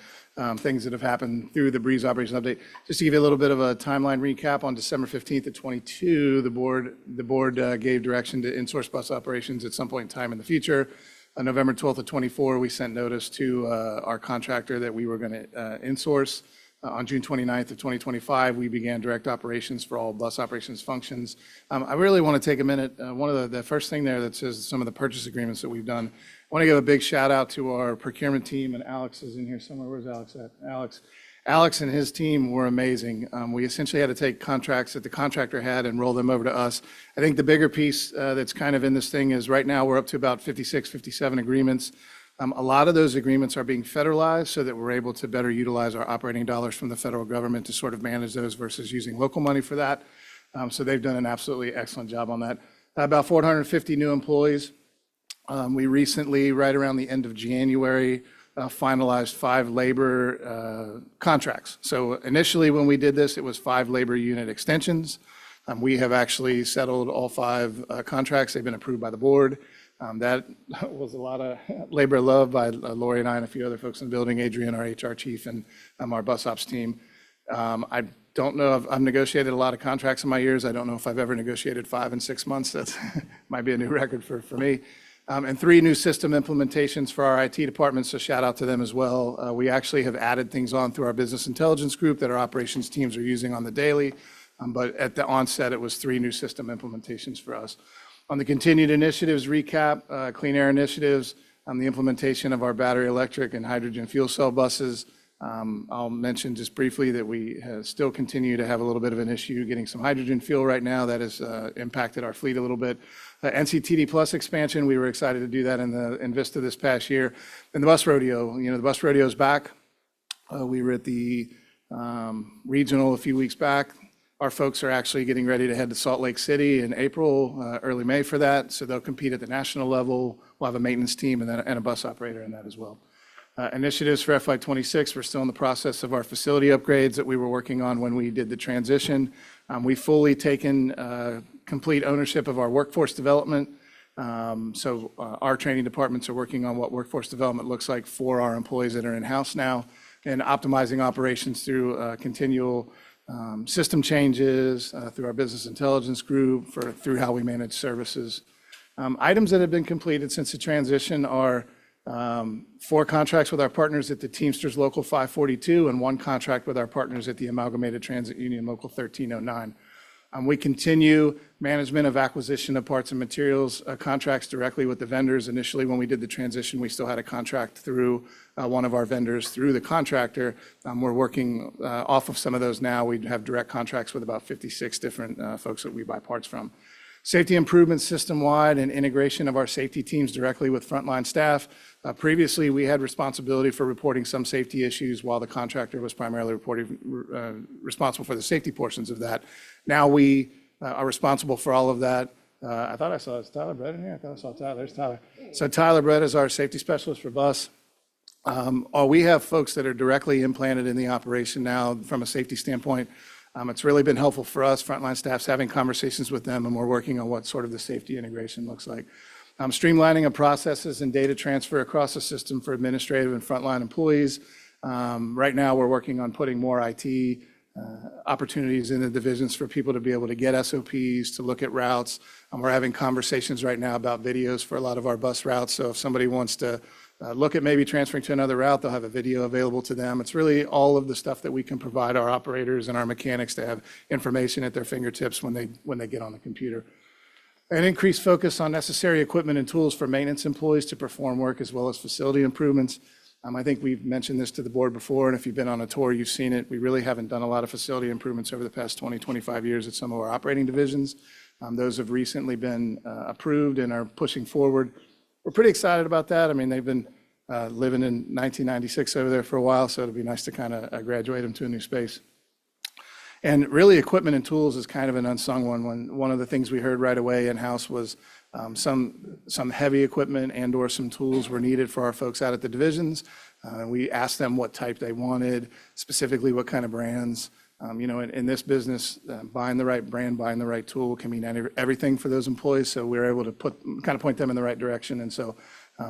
things that have happened through the Breeze Operation Update. Just to give you a little bit of a timeline recap, on December 15th of 22, the board gave direction to insource bus operations at some point in time in the future. On November 12th of 24, we sent notice to our contractor that we were going to insource. On June 29th of 2025, we began direct operations for all bus operations functions. I really want to take a minute. One of the first thing there that says some of the purchase agreements that we've done. I want to give a big shout out to our procurement team, and Alex is in here somewhere. Where's Alex at? Alex and his team were amazing. We essentially had to take contracts that the contractor had and roll them over to us. I think the bigger piece that's kind of in this thing is right now we're up to about 56, 57 agreements. A lot of those agreements are being federalized so that we're able to better utilize our operating dollars from the federal government to sort of manage those versus using local money for that. So they've done an absolutely excellent job on that. About 450 new employees. We recently, right around the end of January, finalized 5 labor contracts. So initially when we did this, it was 5 labor unit extensions. We have actually settled all 5 contracts. They've been approved by the board. That was a lot of labor of love by Lori and I and a few other folks in the building, Adrian, our HR chief, and our bus ops team. I don't know if I've negotiated a lot of contracts in my years. I don't know if I've ever negotiated 5 in 6 months. That might be a new record for me. And 3 new system implementations for our IT department, so shout out to them as well. We actually have added things on through our business intelligence group that our operations teams are using on the daily. But at the onset, it was 3 new system implementations for us. On the continued initiatives recap, clean air initiatives, the implementation of our battery electric and hydrogen fuel cell buses. I'll mention just briefly that we still continue to have a little bit of an issue getting some hydrogen fuel right now. That has impacted our fleet a little bit. NCTD Plus expansion, we were excited to do that in Vista this past year. And the bus rodeo, the bus rodeo is back. We were at the regional a few weeks back. Our folks are actually getting ready to head to Salt Lake City in April, early May for that. So they'll compete at the national level. We'll have a maintenance team and a bus operator in that as well. Initiatives for FY26, we're still in the process of our facility upgrades that we were working on when we did the transition. We've fully taken complete ownership of our workforce development. So our training departments are working on what workforce development looks like for our employees that are in-house now, and optimizing operations through continual system changes, through our business intelligence group, through how we manage services. Items that have been completed since the transition are 4 contracts with our partners at the Teamsters Local 542 and 1 contract with our partners at the Amalgamated Transit Union Local 1309. We continue management of acquisition of parts and materials contracts directly with the vendors. Initially, when we did the transition, we still had a contract through one of our vendors through the contractor. We're working off of some of those now. We have direct contracts with about 56 different folks that we buy parts from. Safety improvements system-wide and integration of our safety teams directly with frontline staff. Previously, we had responsibility for reporting some safety issues while the contractor was primarily responsible for the safety portions of that. Now we are responsible for all of that. I thought I saw, is Tyler Brett in here? I thought I saw Tyler. There's Tyler. So Tyler Brett is our safety specialist for bus. We have folks that are directly implanted in the operation now from a safety standpoint. It's really been helpful for us, frontline staffs, having conversations with them, and we're working on what sort of the safety integration looks like. Streamlining of processes and data transfer across the system for administrative and frontline employees. Right now, we're working on putting more IT opportunities in the divisions for people to be able to get SOPs, to look at routes. We're having conversations right now about videos for a lot of our bus routes. So if somebody wants to look at maybe transferring to another route, they'll have a video available to them. It's really all of the stuff that we can provide our operators and our mechanics to have information at their fingertips when they get on the computer. An increased focus on necessary equipment and tools for maintenance employees to perform work as well as facility improvements. I think we've mentioned this to the board before, and if you've been on a tour, you've seen it. We really haven't done a lot of facility improvements over the past 20, 25 years at some of our operating divisions. Those have recently been approved and are pushing forward. We're pretty excited about that. I mean, they've been living in 1996 over there for a while, so it'll be nice to kind of graduate them to a new space. And really, equipment and tools is kind of an unsung one. One of the things we heard right away in-house was some heavy equipment and/or some tools were needed for our folks out at the divisions. We asked them what type they wanted, specifically what kind of brands. In this business, buying the right brand, buying the right tool can mean everything for those employees. So we're able to kind of point them in the right direction. And so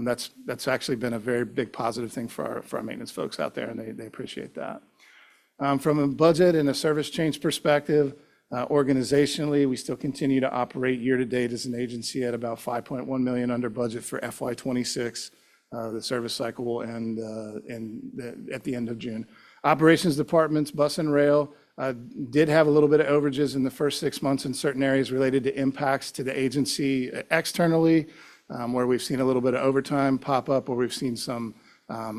that's actually been a very big positive thing for our maintenance folks out there, and they appreciate that. From a budget and a service change perspective, organizationally, we still continue to operate year-to-date as an agency at about $5.1 million under budget for FY26. The service cycle will end at the end of June. Operations departments, bus and rail, did have a little bit of overages in the first 6 months in certain areas related to impacts to the agency externally, where we've seen a little bit of overtime pop up, or we've seen some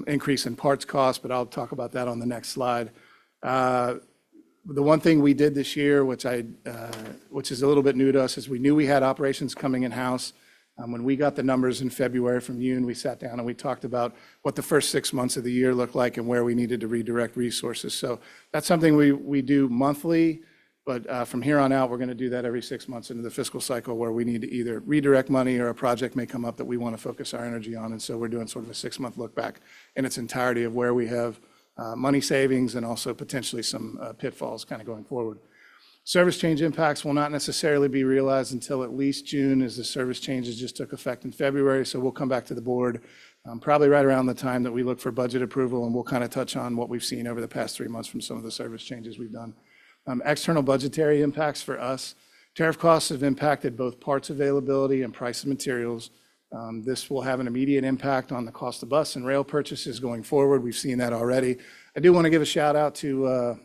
increase in parts costs, but I'll talk about that on the next slide. The one thing we did this year, which is a little bit new to us, is we knew we had operations coming in-house. When we got the numbers in February from you, and we sat down and we talked about what the first 6 months of the year looked like and where we needed to redirect resources. So that's something we do monthly, but from here on out, we're going to do that every 6 months into the fiscal cycle, where we need to either redirect money or a project may come up that we want to focus our energy on. And so we're doing sort of a 6-month look back in its entirety of where we have money savings and also potentially some pitfalls kind of going forward. Service change impacts will not necessarily be realized until at least June, as the service changes just took effect in February. So we'll come back to the board probably right around the time that we look for budget approval, and we'll kind of touch on what we've seen over the past 3 months from some of the service changes we've done. External budgetary impacts for us. Tariff costs have impacted both parts availability and price of materials. This will have an immediate impact on the cost of bus and rail purchases going forward. We've seen that already. I do want to give a shout out to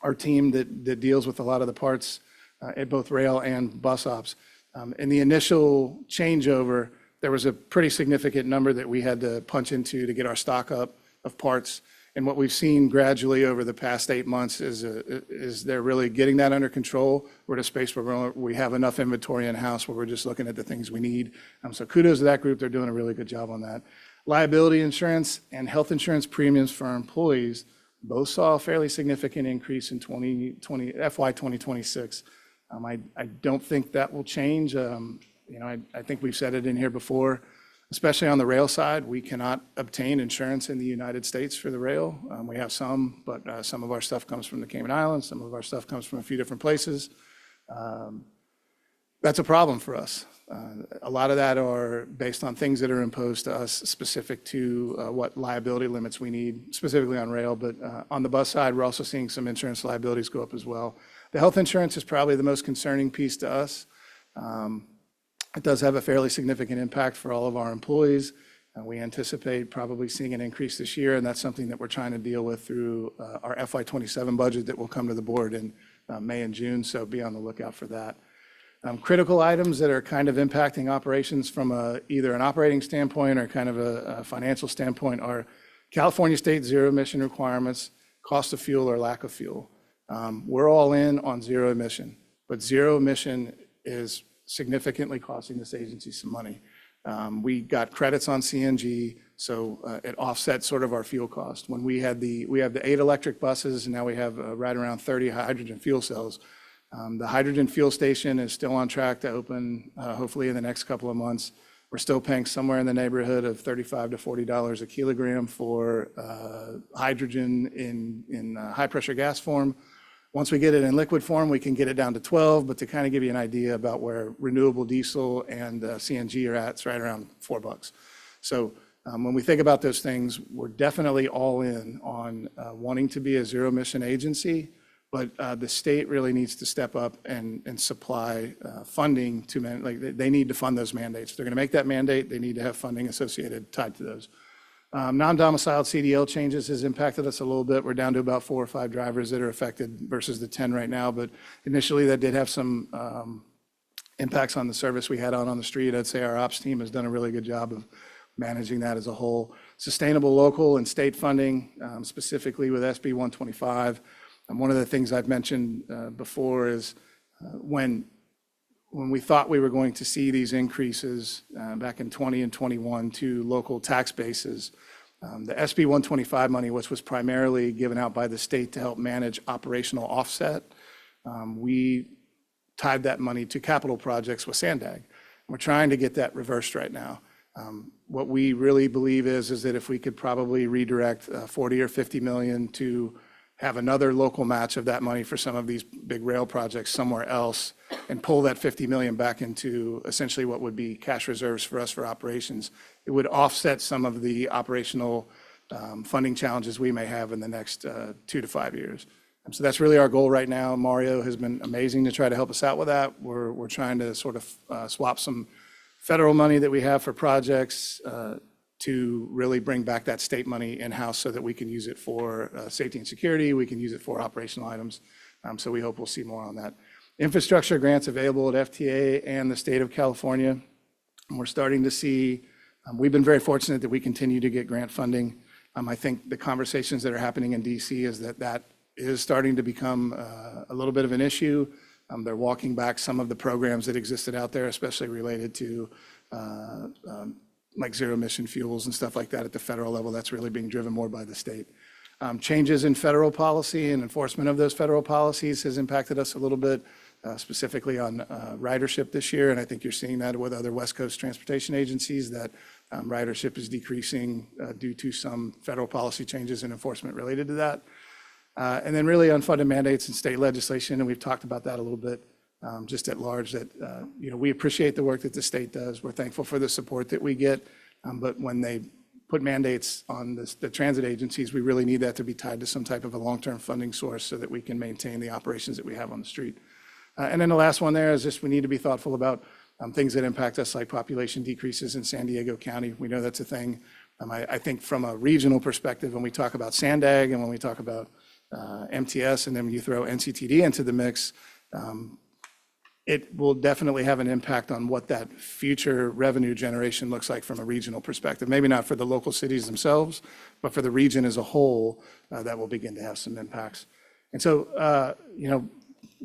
our team that deals with a lot of the parts at both rail and bus ops. In the initial changeover, there was a pretty significant number that we had to punch into to get our stock up of parts. And what we've seen gradually over the past 8 months is they're really getting that under control. We're at a space where we have enough inventory in-house where we're just looking at the things we need. So kudos to that group. They're doing a really good job on that. Liability insurance and health insurance premiums for our employees both saw a fairly significant increase in FY 2026. I don't think that will change. I think we've said it in here before, especially on the rail side. We cannot obtain insurance in the United States for the rail. We have some, but some of our stuff comes from the Cayman Islands. Some of our stuff comes from a few different places. That's a problem for us. A lot of that are based on things that are imposed to us specific to what liability limits we need, specifically on rail. But on the bus side, we're also seeing some insurance liabilities go up as well. The health insurance is probably the most concerning piece to us. It does have a fairly significant impact for all of our employees. We anticipate probably seeing an increase this year, and that's something that we're trying to deal with through our FY27 budget that will come to the board in May and June, so be on the lookout for that. Critical items that are kind of impacting operations from either an operating standpoint or kind of a financial standpoint are California state zero emission requirements, cost of fuel or lack of fuel. We're all in on zero emission, but zero emission is significantly costing this agency some money. We got credits on CNG, so it offsets sort of our fuel cost. When we have the 8 electric buses, and now we have right around 30 hydrogen fuel cells. The hydrogen fuel station is still on track to open hopefully in the next couple of months. We're still paying somewhere in the neighborhood of $35 to $40 a kilogram for hydrogen in high pressure gas form. Once we get it in liquid form, we can get it down to 12, but to kind of give you an idea about where renewable diesel and CNG are at, it's right around $4. So when we think about those things, we're definitely all in on wanting to be a zero emission agency, but the state really needs to step up and supply funding to they need to fund those mandates. If they're going to make that mandate, they need to have funding associated tied to those. Non-domiciled CDL changes has impacted us a little bit. We're down to about 4 or 5 drivers that are affected versus the 10 right now. But initially, that did have some impacts on the service we had on the street. I'd say our ops team has done a really good job of managing that as a whole. Sustainable local and state funding, specifically with SB 125. And one of the things I've mentioned before is when we thought we were going to see these increases back in 20 and 21 to local tax bases, the SB 125 money, which was primarily given out by the state to help manage operational offset, we tied that money to capital projects with Sandag. We're trying to get that reversed right now. What we really believe is that if we could probably redirect 40 or 50 million to have another local match of that money for some of these big rail projects somewhere else and pull that 50 million back into essentially what would be cash reserves for us for operations, it would offset some of the operational funding challenges we may have in the next 2 to 5 years. So that's really our goal right now. Mario has been amazing to try to help us out with that. We're trying to sort of swap some federal money that we have for projects to really bring back that state money in-house so that we can use it for safety and security. We can use it for operational items. So we hope we'll see more on that. Infrastructure grants available at FTA and the state of California. And we're starting to see, we've been very fortunate that we continue to get grant funding. I think the conversations that are happening in DC is that is starting to become a little bit of an issue. They're walking back some of the programs that existed out there, especially related to like zero emission fuels and stuff like that at the federal level. That's really being driven more by the state. Changes in federal policy and enforcement of those federal policies has impacted us a little bit, specifically on ridership this year. And I think you're seeing that with other West Coast transportation agencies, that ridership is decreasing due to some federal policy changes and enforcement related to that. And then really unfunded mandates and state legislation, and we've talked about that a little bit just at large, that we appreciate the work that the state does. We're thankful for the support that we get, but when they put mandates on the transit agencies, we really need that to be tied to some type of a long-term funding source so that we can maintain the operations that we have on the street. And then the last one there is just we need to be thoughtful about things that impact us, like population decreases in San Diego County. We know that's a thing. I think from a regional perspective, when we talk about Sandag and when we talk about MTS, and then you throw NCTD into the mix, it will definitely have an impact on what that future revenue generation looks like from a regional perspective. Maybe not for the local cities themselves, but for the region as a whole, that will begin to have some impacts. And so,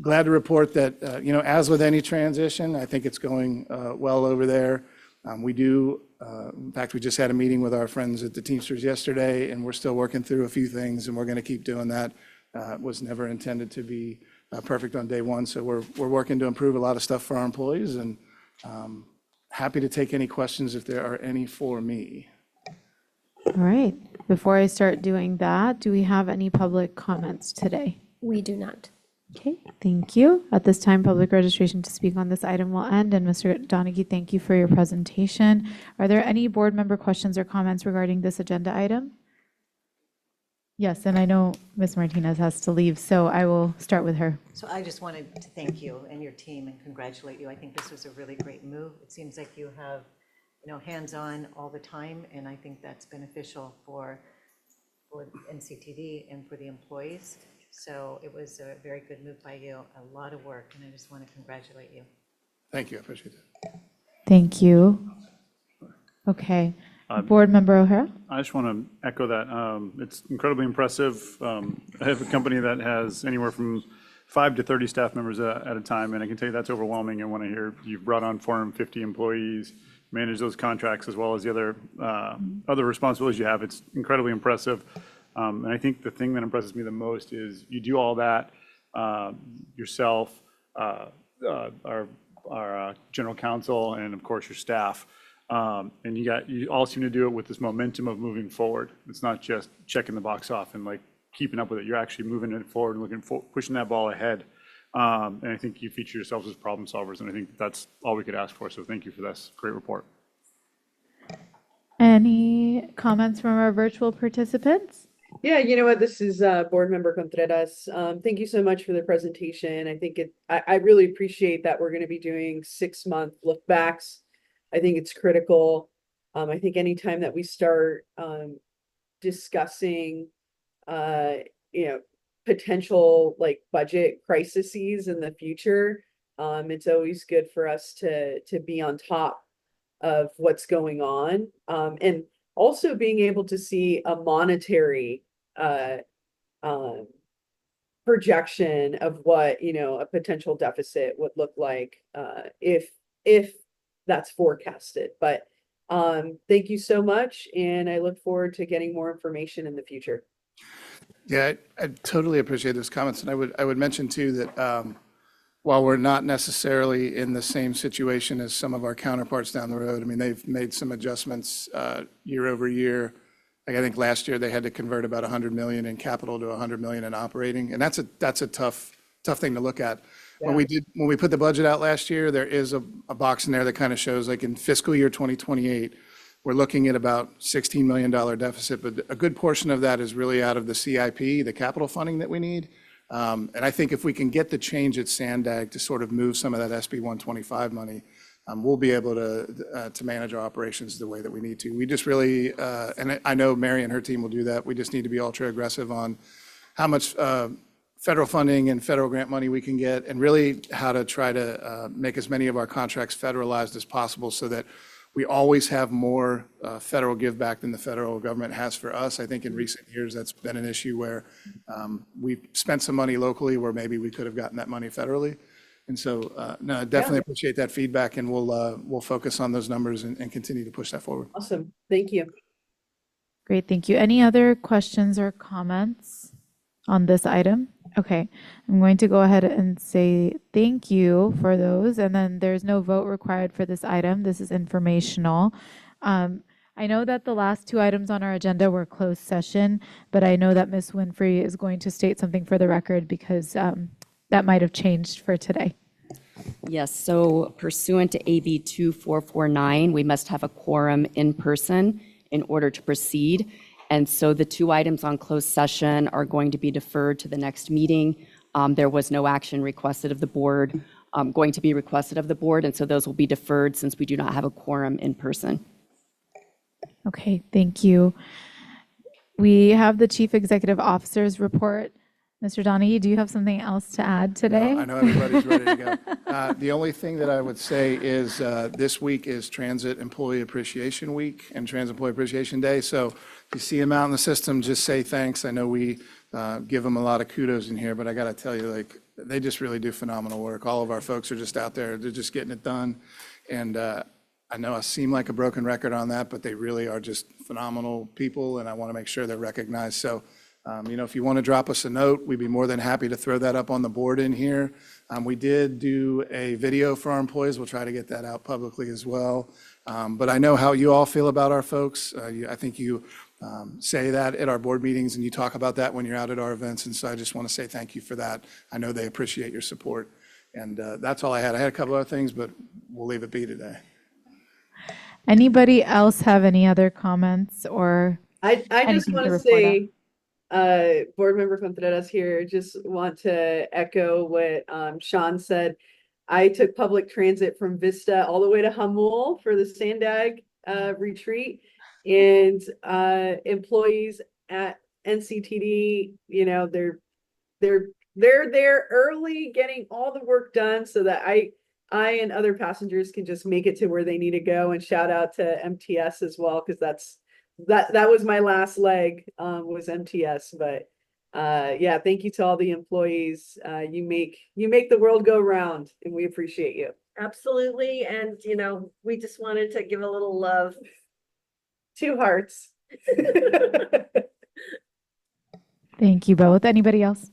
glad to report that, as with any transition, I think it's going well over there. In fact, we just had a meeting with our friends at the Teamsters yesterday, and we're still working through a few things, and we're going to keep doing that. It was never intended to be perfect on day one, so we're working to improve a lot of stuff for our employees, and happy to take any questions if there are any for me. All right. Before I start doing that, do we have any public comments today? We do not. Okay, thank you. At this time, public registration to speak on this item will end. And Mr. Donaghy, thank you for your presentation. Are there any board member questions or comments regarding this agenda item? Yes, and I know Ms. Martinez has to leave, so I will start with her. So I just wanted to thank you and your team and congratulate you. I think this was a really great move. It seems like you have, hands-on all the time, and I think that's beneficial for NCTD and for the employees. So it was a very good move by you, a lot of work, and I just want to congratulate you. Thank you, I appreciate that. Thank you. Okay. Board Member O'Hara? I just want to echo that. It's incredibly impressive. I have a company that has anywhere from 5 to 30 staff members at a time, and I can tell you that's overwhelming. And when I hear you've brought on 450 employees, manage those contracts as well as the other responsibilities you have, it's incredibly impressive. And I think the thing that impresses me the most is you do all that yourself, our general counsel, and of course your staff. And you all seem to do it with this momentum of moving forward. It's not just checking the box off and like keeping up with it. You're actually moving it forward and pushing that ball ahead. And I think you feature yourselves as problem solvers, and I think that's all we could ask for. So thank you for this great report. Any comments from our virtual participants? Yeah, you know what? This is Board Member Contreras. Thank you so much for the presentation. I think I really appreciate that we're going to be doing 6-month look backs. I think it's critical. I think anytime that we start discussing, potential like budget crises in the future, it's always good for us to be on top of what's going on, and also being able to see a monetary projection of what a potential deficit would look like if that's forecasted. But thank you so much, and I look forward to getting more information in the future. Yeah, I totally appreciate those comments, and I would mention too that while we're not necessarily in the same situation as some of our counterparts down the road, I mean, they've made some adjustments year over year. Like I think last year they had to convert about 100 million in capital to 100 million in operating, and that's a tough thing to look at. Yeah. When we put the budget out last year, there is a box in there that kind of shows like in fiscal year 2028, we're looking at about $16 million deficit, but a good portion of that is really out of the CIP, the capital funding that we need. And I think if we can get the change at Sandag to sort of move some of that SB 125 money, we'll be able to manage our operations the way that we need to. We just really, and I know Mary and her team will do that. We just need to be ultra aggressive on how much federal funding and federal grant money we can get, and really how to try to make as many of our contracts federalized as possible so that we always have more federal give back than the federal government has for us. I think in recent years, that's been an issue where we've spent some money locally where maybe we could have gotten that money federally. And so, no, I definitely appreciate that feedback, and we'll focus on those numbers and continue to push that forward. Awesome. Thank you. Great, thank you. Any other questions or comments on this item? Okay, I'm going to go ahead and say thank you for those, and then there's no vote required for this item. This is informational. I know that the last 2 items on our agenda were closed session, but I know that Ms. Winfrey is going to state something for the record because that might have changed for today. Yes, so pursuant to AB 2449, we must have a quorum in person in order to proceed. And so the 2 items on closed session are going to be deferred to the next meeting. There was no action requested of the board, going to be requested of the board, and so those will be deferred since we do not have a quorum in person. Okay, thank you. We have the Chief Executive Officer's report. Mr. Donahue, do you have something else to add today? I know everybody's ready to go. The only thing that I would say is this week is Transit Employee Appreciation Week and Transit Employee Appreciation Day. So if you see them out in the system, just say thanks. I know we give them a lot of kudos in here, but I got to tell you, like, they just really do phenomenal work. All of our folks are just out there. They're just getting it done. And I know I seem like a broken record on that, but they really are just phenomenal people, and I want to make sure they're recognized. So if you want to drop us a note, we'd be more than happy to throw that up on the board in here. We did do a video for our employees. We'll try to get that out publicly as well. But I know how you all feel about our folks. I think you say that at our board meetings, and you talk about that when you're out at our events. And so I just want to say thank you for that. I know they appreciate your support. And that's all I had. I had a couple other things, but we'll leave it be today. Anybody else have any other comments or I just anything want to to report out? say, Board Member Contreras here, just want to echo what Sean said. I took public transit from Vista all the way to Humboldt for the Sandag retreat, and employees at NCTD, they're there early getting all the work done so that I and other passengers can just make it to where they need to go. And shout out to MTS as well, because that was my last leg, was MTS. But yeah, thank you to all the employees. You make the world go round, and we appreciate you. Absolutely. And, we just wanted to give a little love. 2 hearts. Thank you both. Anybody else?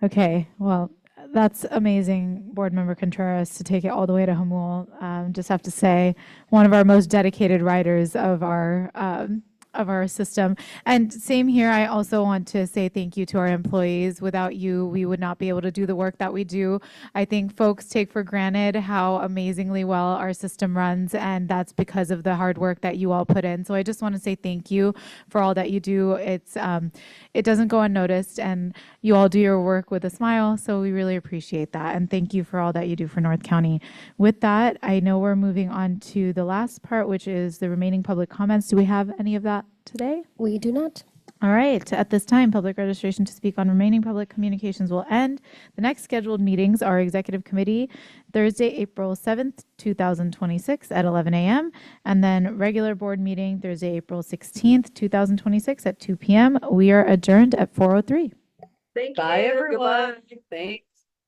Okay, well, that's amazing, Board Member Contreras, to take it all the way to Hamul. Just have to say, one of our most dedicated riders of our system. And same here, I also want to say thank you to our employees. Without you, we would not be able to do the work that we do. I think folks take for granted how amazingly well our system runs, and that's because of the hard work that you all put in. So I just want to say thank you for all that you do. It doesn't go unnoticed, and you all do your work with a smile, so we really appreciate that. And thank you for all that you do for North County. With that, I know we're moving on to the last part, which is the remaining public comments. Do we have any of that today? We do not. All right. At this time, public registration to speak on remaining public communications will end. The next scheduled meetings are Executive Committee, Thursday, April 7th, 2026 at 11 a.m. And then regular board meeting, Thursday, April 16th, 2026 at 2 p.m. We are adjourned at 4:03. Thank Bye, you. everyone. Goodbye. Thanks.